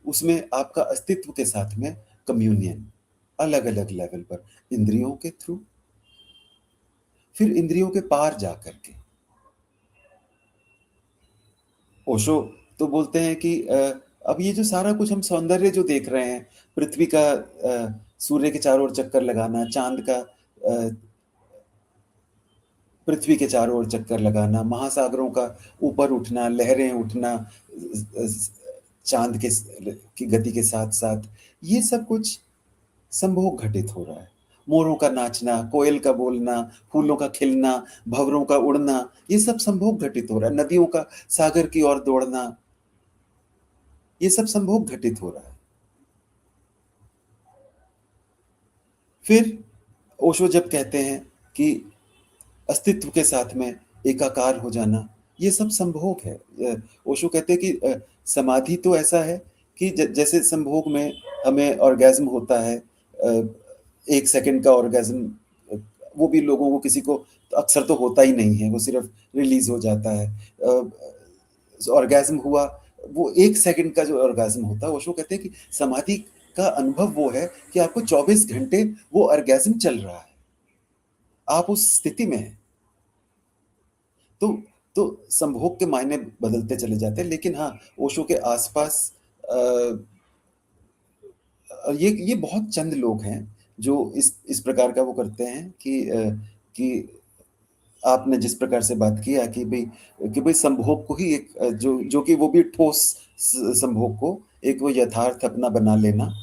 उसमें आपका अस्तित्व के साथ में कम्युनियन, अलग-अलग लेवल पर, इंद्रियों के थ्रू, फिर इंद्रियों के पार जाकर के। ओशो तो बोलते हैं कि अब ये जो सारा कुछ हम सौंदर्य जो देख रहे हैं, पृथ्वी का सूर्य के चारों ओर चक्कर लगाना, चाँद का पृथ्वी के चारों ओर चक्कर लगाना, महासागरों का ऊपर उठना, लहरें उठना, चाँद की गति के साथ-साथ, ये सब कुछ संभोग घटित हो रहा है। मोरों का नाचना, कोयल का बोलना, फूलों का खिलना, भंवरों का उड़ना, ये सब संभोग घटित हो रहा है। नदियों का सागर की ओर दौड़ना, ये सब संभोग घटित हो रहा है। फिर ओशो जब कहते हैं कि अस्तित्व के साथ में एकाकार हो जाना, ये सब संभोग है। ओशो कहते हैं कि समाधि तो ऐसा है कि जैसे संभोग में हमें ऑर्गेज़्म होता है, 1 सेकंड का ऑर्गेज़्म, वो भी लोगों को किसी को अक्सर तो होता ही नहीं है, वो सिर्फ़ रिलीज़ हो जाता है। ऑर्गेज़्म हुआ, वो 1 सेकंड का जो ऑर्गेज़्म होता है, ओशो कहते हैं कि समाधि का अनुभव वो है कि आपको 24 घंटे वो ऑर्गेज़्म चल रहा है। आप उस स्थिति में हैं। तो संभोग के मायने बदलते चले जाते हैं, लेकिन हाँ, ओशो के आस-पास ये बहुत चंद लोग हैं जो इस प्रकार का वो करते हैं कि आपने जिस प्रकार से बात किया कि भई संभोग को ही एक जो कि वो भी ठोस संभोग को एक वो यथार्थ अपना बना लेना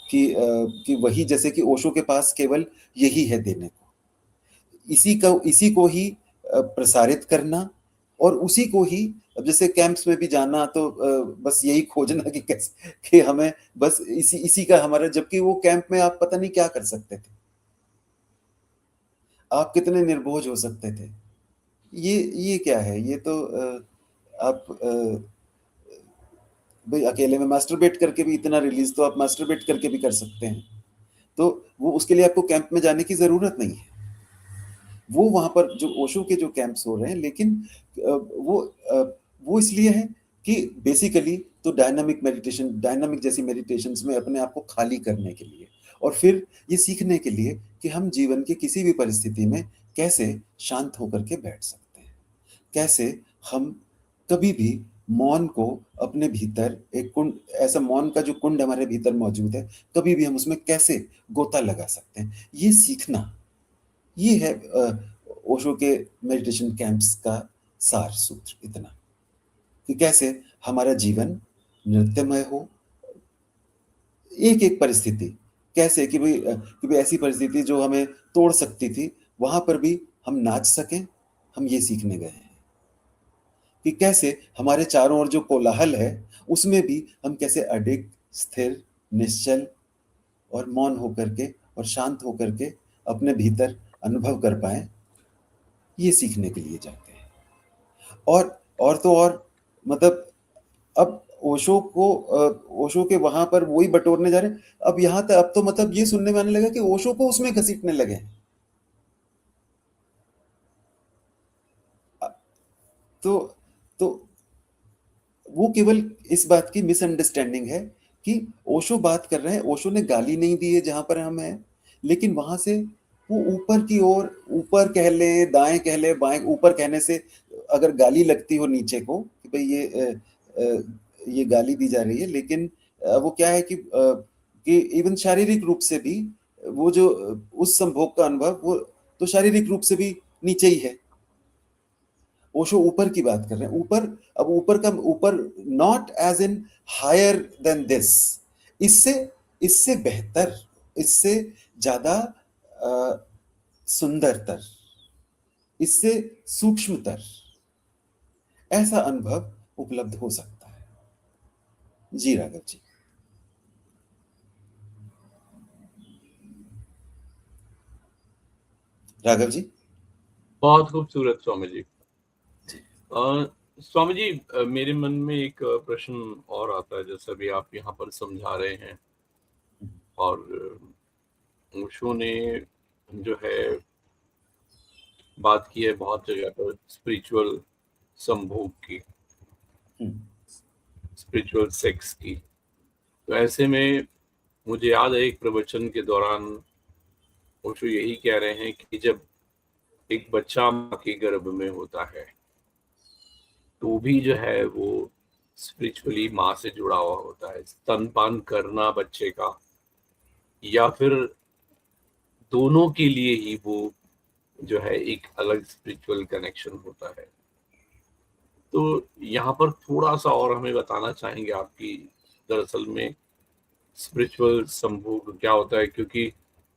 कि वही जैसे कि ओशो के पास केवल यही है देने को। इसी को ही प्रसारित करना और उसी को ही, अब जैसे कैंप्स में भी जाना तो बस यही खोजना कि कैसे कि हमें बस इसी का हमारा, जबकि वो कैंप में आप पता नहीं क्या कर सकते थे। आप कितने निर्बोझ हो सकते थे। ये क्या है? ये तो आप भई अकेले में मास्टरबेट करके भी इतना रिलीज़ तो आप मास्टरबेट करके भी कर सकते हैं। तो वो उसके लिए आपको कैंप में जाने की ज़रूरत नहीं है। वो वहाँ पर जो ओशो के जो कैंप्स हो रहे हैं, लेकिन वो इसलिए है कि बेसिकली तो डायनामिक जैसी मेडिटेशंस में अपने आप को खाली करने के लिए और फिर ये सीखने के लिए कि हम जीवन की किसी भी परिस्थिति में कैसे शांत होकर के बैठ सकते हैं। कैसे हम कभी भी मौन को अपने भीतर एक कुंड, ऐसा मौन का जो कुंड हमारे भीतर मौजूद है, कभी भी हम उसमें कैसे गोता लगा सकते हैं, ये सीखना। ये है ओशो के मेडिटेशन कैंप्स का सार सूत्र, इतना कि कैसे हमारा जीवन नृत्यमय हो। एक एक परिस्थिति, कैसे कि भाई ऐसी परिस्थिति जो हमें तोड़ सकती थी, वहां पर भी हम नाच सकें, हम ये सीखने गए हैं। कि कैसे हमारे चारों ओर जो कोलाहल है, उसमें भी हम कैसे अडिग, स्थिर, निश्चल और मौन होकर के और शांत होकर के अपने भीतर अनुभव कर पाए, ये सीखने के लिए जाते हैं। और तो और, मतलब अब ओशो के वहां पर वही बटोरने जा रहे हैं। अब यहाँ तक, अब तो मतलब ये सुनने में आने लगा कि ओशो को उसमें घसीटने लगे हैं। तो तो वो केवल इस बात की मिसअंडरस्टैंडिंग है कि ओशो बात कर रहे हैं, ओशो ने गाली नहीं दी है जहां पर हम हैं, लेकिन वहां से वो ऊपर की ओर, ऊपर कह ले, दाएं कह ले, बाएं, ऊपर कहने से अगर गाली लगती हो नीचे को कि भाई ये गाली दी जा रही है, लेकिन वो क्या है कि इवन शारीरिक रूप से भी वो जो उस संभोग का अनुभव, वो तो शारीरिक रूप से भी नीचे ही है। ओशो ऊपर की बात कर रहे हैं, ऊपर। अब ऊपर का ऊपर, not as in higher than this, इससे इससे बेहतर, इससे ज्यादा सुंदरतर, इससे सूक्ष्मतर ऐसा अनुभव उपलब्ध हो सकता है। जी राघव जी। राघव जी। बहुत खूबसूरत स्वामी जी। जी। स्वामी जी, मेरे मन में एक प्रश्न और आता है, जैसा भी आप यहाँ पर समझा रहे हैं, और ओशो ने जो है बात की है बहुत जगह पर स्पिरिचुअल संभोग की, हम्म। स्पिरिचुअल सेक्स की। तो ऐसे में मुझे याद है एक प्रवचन के दौरान ओशो यही कह रहे हैं कि जब एक बच्चा माँ के गर्भ में होता है, तो भी जो है वो स्पिरिचुअली माँ से जुड़ा हुआ होता है। स्तनपान करना बच्चे का, या फिर दोनों के लिए ही वो जो है एक अलग स्पिरिचुअल कनेक्शन होता है। तो यहाँ पर थोड़ा सा और हमें बताना चाहेंगे आपकी, दरअसल में स्पिरिचुअल संभोग क्या होता है? क्योंकि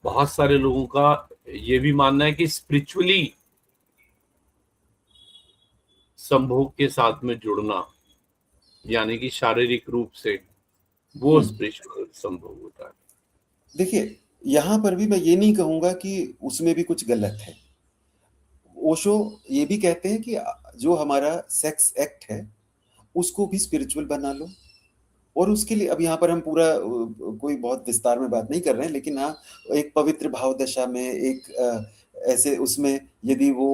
बहुत सारे लोगों का ये भी मानना है कि स्पिरिचुअली संभोग के साथ में जुड़ना, यानी कि शारीरिक रूप से, वो हम्म। स्पिरिचुअल संभोग होता है। देखिए, यहां पर भी मैं ये नहीं कहूंगा कि उसमें भी कुछ गलत है। ओशो ये भी कहते हैं कि जो हमारा सेक्स एक्ट है, उसको भी स्पिरिचुअल बना लो। और उसके लिए अब यहाँ पर हम पूरा कोई बहुत विस्तार में बात नहीं कर रहे हैं, लेकिन हाँ, एक पवित्र भाव दशा में, एक ऐसे उसमें यदि वो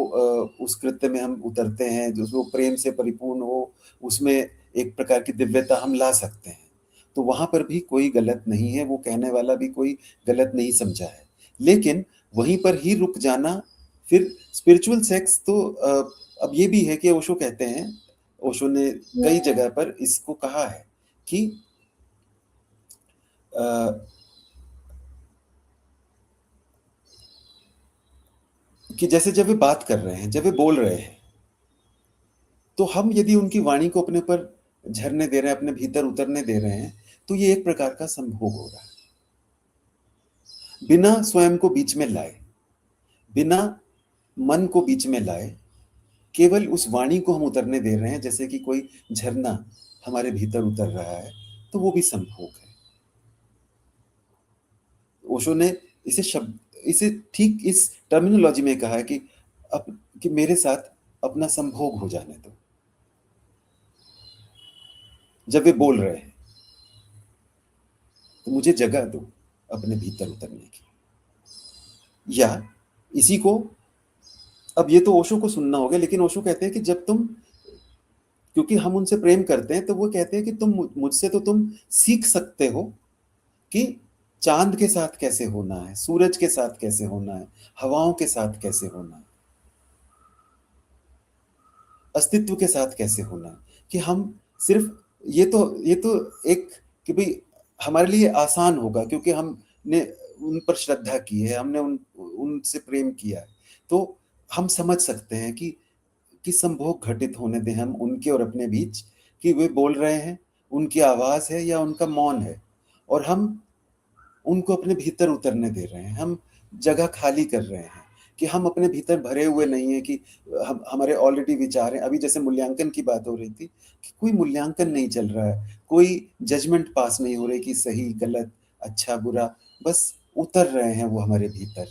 उस कृत्य में हम उतरते हैं जो वो प्रेम से परिपूर्ण हो, उसमें एक प्रकार की दिव्यता हम ला सकते हैं, तो वहां पर भी कोई गलत नहीं है, वो कहने वाला भी कोई गलत नहीं समझा है। लेकिन वहीं पर ही रुक जाना, फिर स्पिरिचुअल सेक्स तो अब ये भी है कि ओशो कहते हैं, ओशो ने कई जगह पर इसको कहा है कि अ, कि जैसे जब वे बात कर रहे हैं, जब वे बोल रहे हैं, तो हम यदि उनकी वाणी को अपने पर झरने दे रहे हैं, अपने भीतर उतरने दे रहे हैं, तो ये एक प्रकार का संभोग हो रहा है, बिना स्वयं को बीच में लाए, बिना मन को बीच में लाए, केवल उस वाणी को हम उतरने दे रहे हैं, जैसे कि कोई झरना हमारे भीतर उतर रहा है, तो वो भी संभोग है। ओशो ने इसे ठीक इस टर्मिनोलॉजी में कहा है कि कि मेरे साथ अपना संभोग हो जाने दो, जब वे बोल रहे हैं तो मुझे जगह दो अपने भीतर उतरने की। या इसी को, अब ये तो ओशो को सुनना होगा, लेकिन ओशो कहते हैं कि जब तुम, क्योंकि हम उनसे प्रेम करते हैं, तो वो कहते हैं कि मुझसे तो तुम सीख सकते हो कि चांद के साथ कैसे होना है, सूरज के साथ कैसे होना है, हवाओं के साथ कैसे होना है। अस्तित्व के साथ कैसे होना है, कि हम सिर्फ ये तो एक कि भाई हमारे लिए आसान होगा क्योंकि हमने उन पर श्रद्धा की है, हमने उनसे प्रेम किया है, तो हम समझ सकते हैं कि संभोग घटित होने दें हम उनके और अपने बीच, कि वे बोल रहे हैं, उनकी आवाज है या उनका मौन है, और हम उनको अपने भीतर उतरने दे रहे हैं, हम जगह खाली कर रहे हैं, कि हम अपने भीतर भरे हुए नहीं है, कि हमारे ऑलरेडी विचार हैं। अभी जैसे मूल्यांकन की बात हो रही थी, कि कोई मूल्यांकन नहीं चल रहा है, कोई जजमेंट पास नहीं हो रही कि सही गलत अच्छा बुरा, बस उतर रहे हैं वो हमारे भीतर,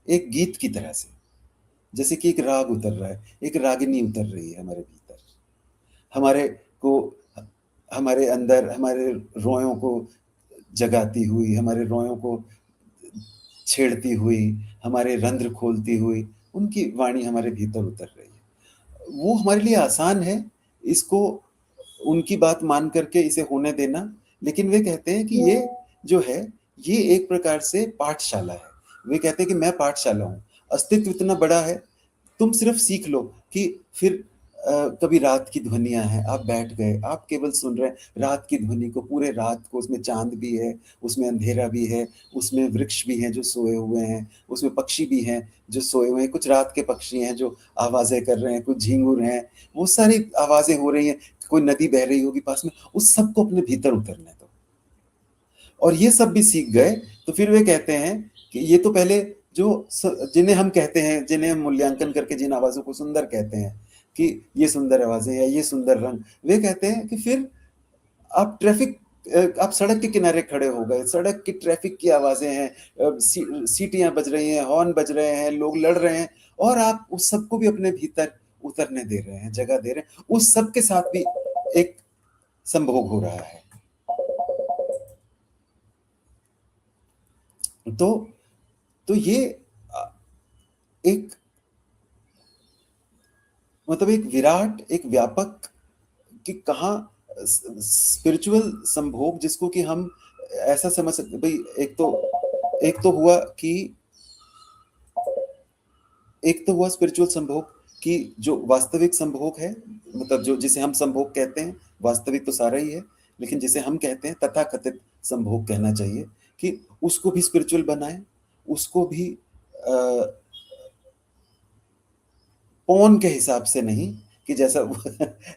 एक गीत की तरह से, जैसे कि एक राग उतर रहा है, एक रागिनी उतर रही है हमारे भीतर, हमारे को हमारे अंदर हमारे रोयों को जगाती हुई, हमारे रोयों को छेड़ती हुई, हमारे रंध्र खोलती हुई, उनकी वाणी हमारे भीतर उतर रही है। वो हमारे लिए आसान है इसको उनकी बात मान करके इसे होने देना, लेकिन वे कहते हैं कि ये जो है ये एक प्रकार से पाठशाला है। वे कहते हैं कि मैं पाठशाला हूँ, अस्तित्व इतना बड़ा है, तुम सिर्फ सीख लो कि फिर कभी रात की ध्वनियाँ हैं, आप बैठ गए, आप केवल सुन रहे हैं रात की ध्वनि को, पूरे रात को, उसमें चाँद भी है, उसमें अंधेरा भी है, उसमें वृक्ष भी हैं जो सोए हुए हैं, उसमें पक्षी भी हैं जो सोए हुए हैं, कुछ रात के पक्षी हैं जो आवाज़ें कर रहे हैं, कुछ झींगुर हैं, वो सारी आवाज़ें हो रही हैं, कोई नदी बह रही होगी पास में, उस सबको अपने भीतर उतरने दो। और ये सब भी सीख गए, तो फिर वे कहते हैं कि ये तो पहले जो जिन्हें हम कहते हैं, जिन्हें हम मूल्यांकन करके जिन आवाज़ों को सुंदर कहते हैं, कि ये सुंदर आवाज़ें या ये सुंदर रंग, वे कहते हैं कि फिर आप आप सड़क के किनारे खड़े हो गए, सड़क की ट्रैफिक की आवाज़ें हैं, सीटियाँ बज रही हैं, हॉर्न बज रहे हैं, लोग लड़ रहे हैं, और आप उस सबको भी अपने भीतर उतरने दे रहे हैं, जगह दे रहे हैं, उस सब के साथ भी एक संभोग हो रहा है। तो ये एक मतलब एक विराट, एक व्यापक, कि कहाँ स्पिरिचुअल संभोग जिसको कि हम ऐसा समझ सकते भाई, एक तो हुआ स्पिरिचुअल संभोग कि जो वास्तविक संभोग है, मतलब जो जिसे हम संभोग कहते हैं, वास्तविक तो सारा ही है, लेकिन जिसे हम कहते हैं तथाकथित संभोग कहना चाहिए, कि उसको भी स्पिरिचुअल बनाएं, उसको भी पौन के हिसाब से नहीं, कि जैसा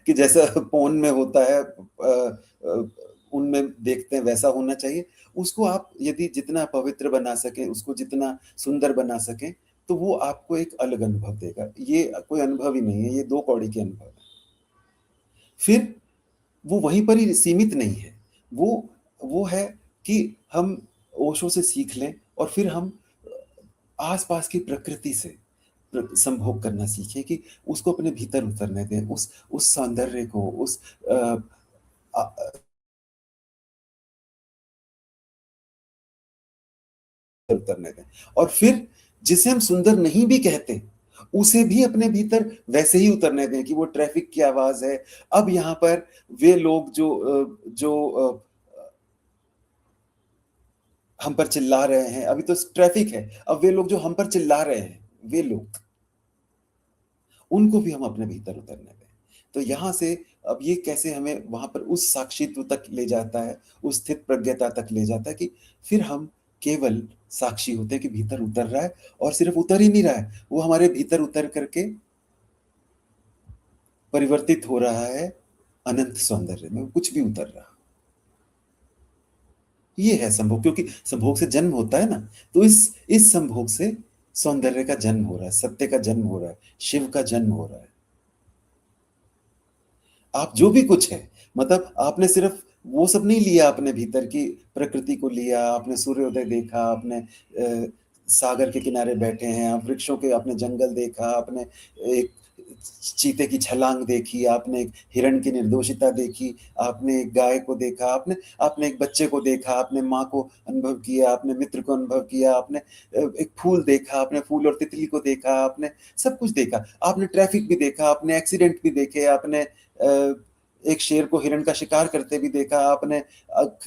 कि जैसा पौन में होता है, उनमें देखते हैं वैसा होना चाहिए। उसको आप यदि जितना पवित्र बना सकें, उसको जितना सुंदर बना सकें, तो वो आपको एक अलग अनुभव देगा। ये कोई अनुभव ही नहीं है, ये दो कौड़ी के अनुभव है। फिर वो वहीं पर ही सीमित नहीं है, वो है कि हम ओशो से सीख लें और फिर हम आसपास की प्रकृति से संभोग करना सीखें, कि उसको अपने भीतर उतरने दें, उस सौंदर्य को, उस उतरने दें, और फिर जिसे हम सुंदर नहीं भी कहते, उसे भी अपने भीतर वैसे ही उतरने दें, कि वो ट्रैफिक की आवाज है। अब यहाँ पर वे लोग जो हम पर चिल्ला रहे हैं, अभी तो ट्रैफिक है, अब वे लोग जो हम पर चिल्ला रहे हैं, वे लोग, उनको भी हम अपने भीतर उतरने दें। तो यहाँ से अब ये कैसे हमें वहां पर उस साक्षित्व तक ले जाता है, उस स्थित प्रज्ञता तक ले जाता है, कि फिर हम केवल साक्षी होते हैं कि भीतर उतर रहा है, और सिर्फ उतर ही नहीं रहा है, वो हमारे भीतर उतर करके परिवर्तित हो रहा है अनंत सौंदर्य में, कुछ भी उतर रहा। ये है संभोग, क्योंकि संभोग से जन्म होता है ना, तो इस संभोग से सौंदर्य का जन्म हो रहा है, सत्य का जन्म हो रहा है, शिव का जन्म हो रहा है। आप जो भी कुछ है, मतलब आपने सिर्फ वो सब नहीं लिया अपने भीतर की, प्रकृति को लिया, आपने सूर्योदय देखा, आपने सागर के किनारे बैठे हैं, आप वृक्षों के, आपने जंगल देखा, आपने एक चीते की छलांग देखी, आपने एक हिरण की निर्दोषिता देखी, आपने एक गाय को देखा, आपने एक बच्चे को देखा, आपने माँ को अनुभव किया, आपने मित्र को अनुभव किया, आपने एक फूल देखा, आपने फूल और तितली को देखा, आपने सब कुछ देखा, आपने ट्रैफिक भी देखा, आपने एक्सीडेंट भी देखे, आपने एक शेर को हिरण का शिकार करते भी देखा, आपने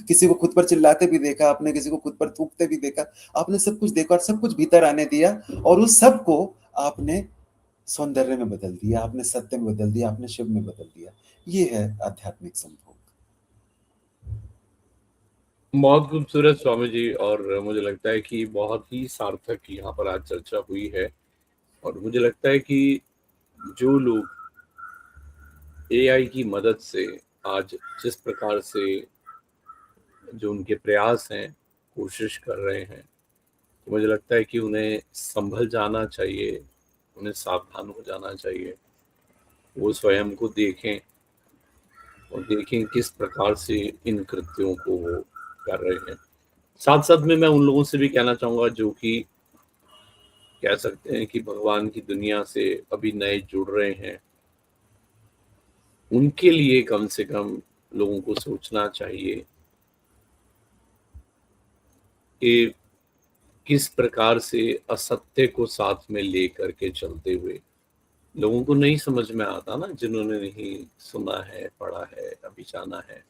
किसी को खुद पर चिल्लाते भी देखा, आपने किसी को खुद पर थूकते भी देखा, आपने सब कुछ देखा और सब कुछ भीतर आने दिया, और उस सब को आपने सौंदर्य में बदल दिया, आपने सत्य में बदल दिया, आपने शिव में बदल दिया। ये है आध्यात्मिक संभोग। बहुत खूबसूरत स्वामी जी, और मुझे लगता है कि बहुत ही सार्थक यहाँ पर आज चर्चा हुई है। और मुझे लगता है कि जो लोग एआई की मदद से आज जिस प्रकार से जो उनके प्रयास हैं, कोशिश कर रहे हैं, तो मुझे लगता है कि उन्हें संभल जाना चाहिए, उन्हें सावधान हो जाना चाहिए। वो स्वयं को देखें और देखें किस प्रकार से इन कृत्यों को वो कर रहे हैं। साथ-साथ में मैं उन लोगों से भी कहना चाहूँगा जो कि कह सकते हैं कि भगवान की दुनिया से अभी नए जुड़ रहे हैं, उनके लिए कम से कम लोगों को सोचना चाहिए कि किस प्रकार से असत्य को साथ में लेकर के चलते हुए लोगों को नहीं समझ में आता ना, जिन्होंने नहीं सुना है, पढ़ा है, अभी जाना है।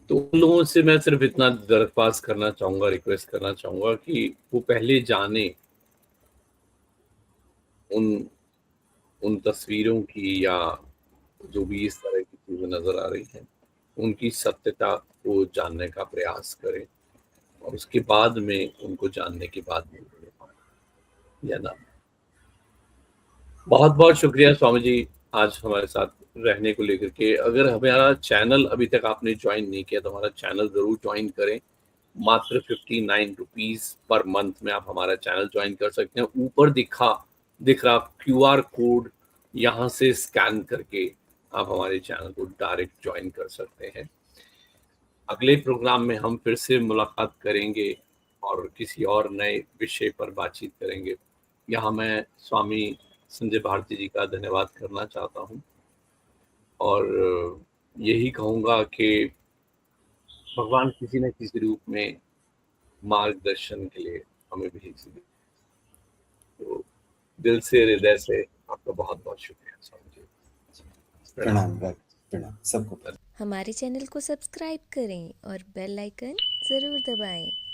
तो उन लोगों से मैं सिर्फ इतना दरख्वास्त करना चाहूँगा, रिक्वेस्ट करना चाहूँगा कि वो पहले जानें उन उन तस्वीरों की, या जो भी इस तरह की चीज़ें नज़र आ रही हैं, उनकी सत्यता को जानने का प्रयास करें और उसके बाद में उनको जानने के बाद में या ना। बहुत-बहुत शुक्रिया स्वामी जी, आज हमारे साथ रहने को लेकर के। अगर हमारा चैनल अभी तक आपने जॉइन नहीं किया तो हमारा चैनल ज़रूर जॉइन करें। मात्र ₹59 पर मंथ में आप हमारा चैनल जॉइन कर सकते हैं। ऊपर दिख रहा क्यूआर कोड, यहाँ से स्कैन करके आप हमारे चैनल को डायरेक्ट जॉइन कर सकते हैं। अगले प्रोग्राम में हम फिर से मुलाकात करेंगे और किसी और नए विषय पर बातचीत करेंगे। यहाँ मैं स्वामी संजय भारती जी का धन्यवाद करना चाहता हूँ और यही कहूँगा कि भगवान किसी न किसी रूप में मार्गदर्शन के लिए हमें भेज दें। तो दिल से, हृदय से आपका बहुत-बहुत शुक्रिया स्वामी जी। प्रणाम। प्रणाम राज, प्रणाम सबको। हमारे चैनल को सब्सक्राइब करें और बेल आइकन ज़रूर दबाएं।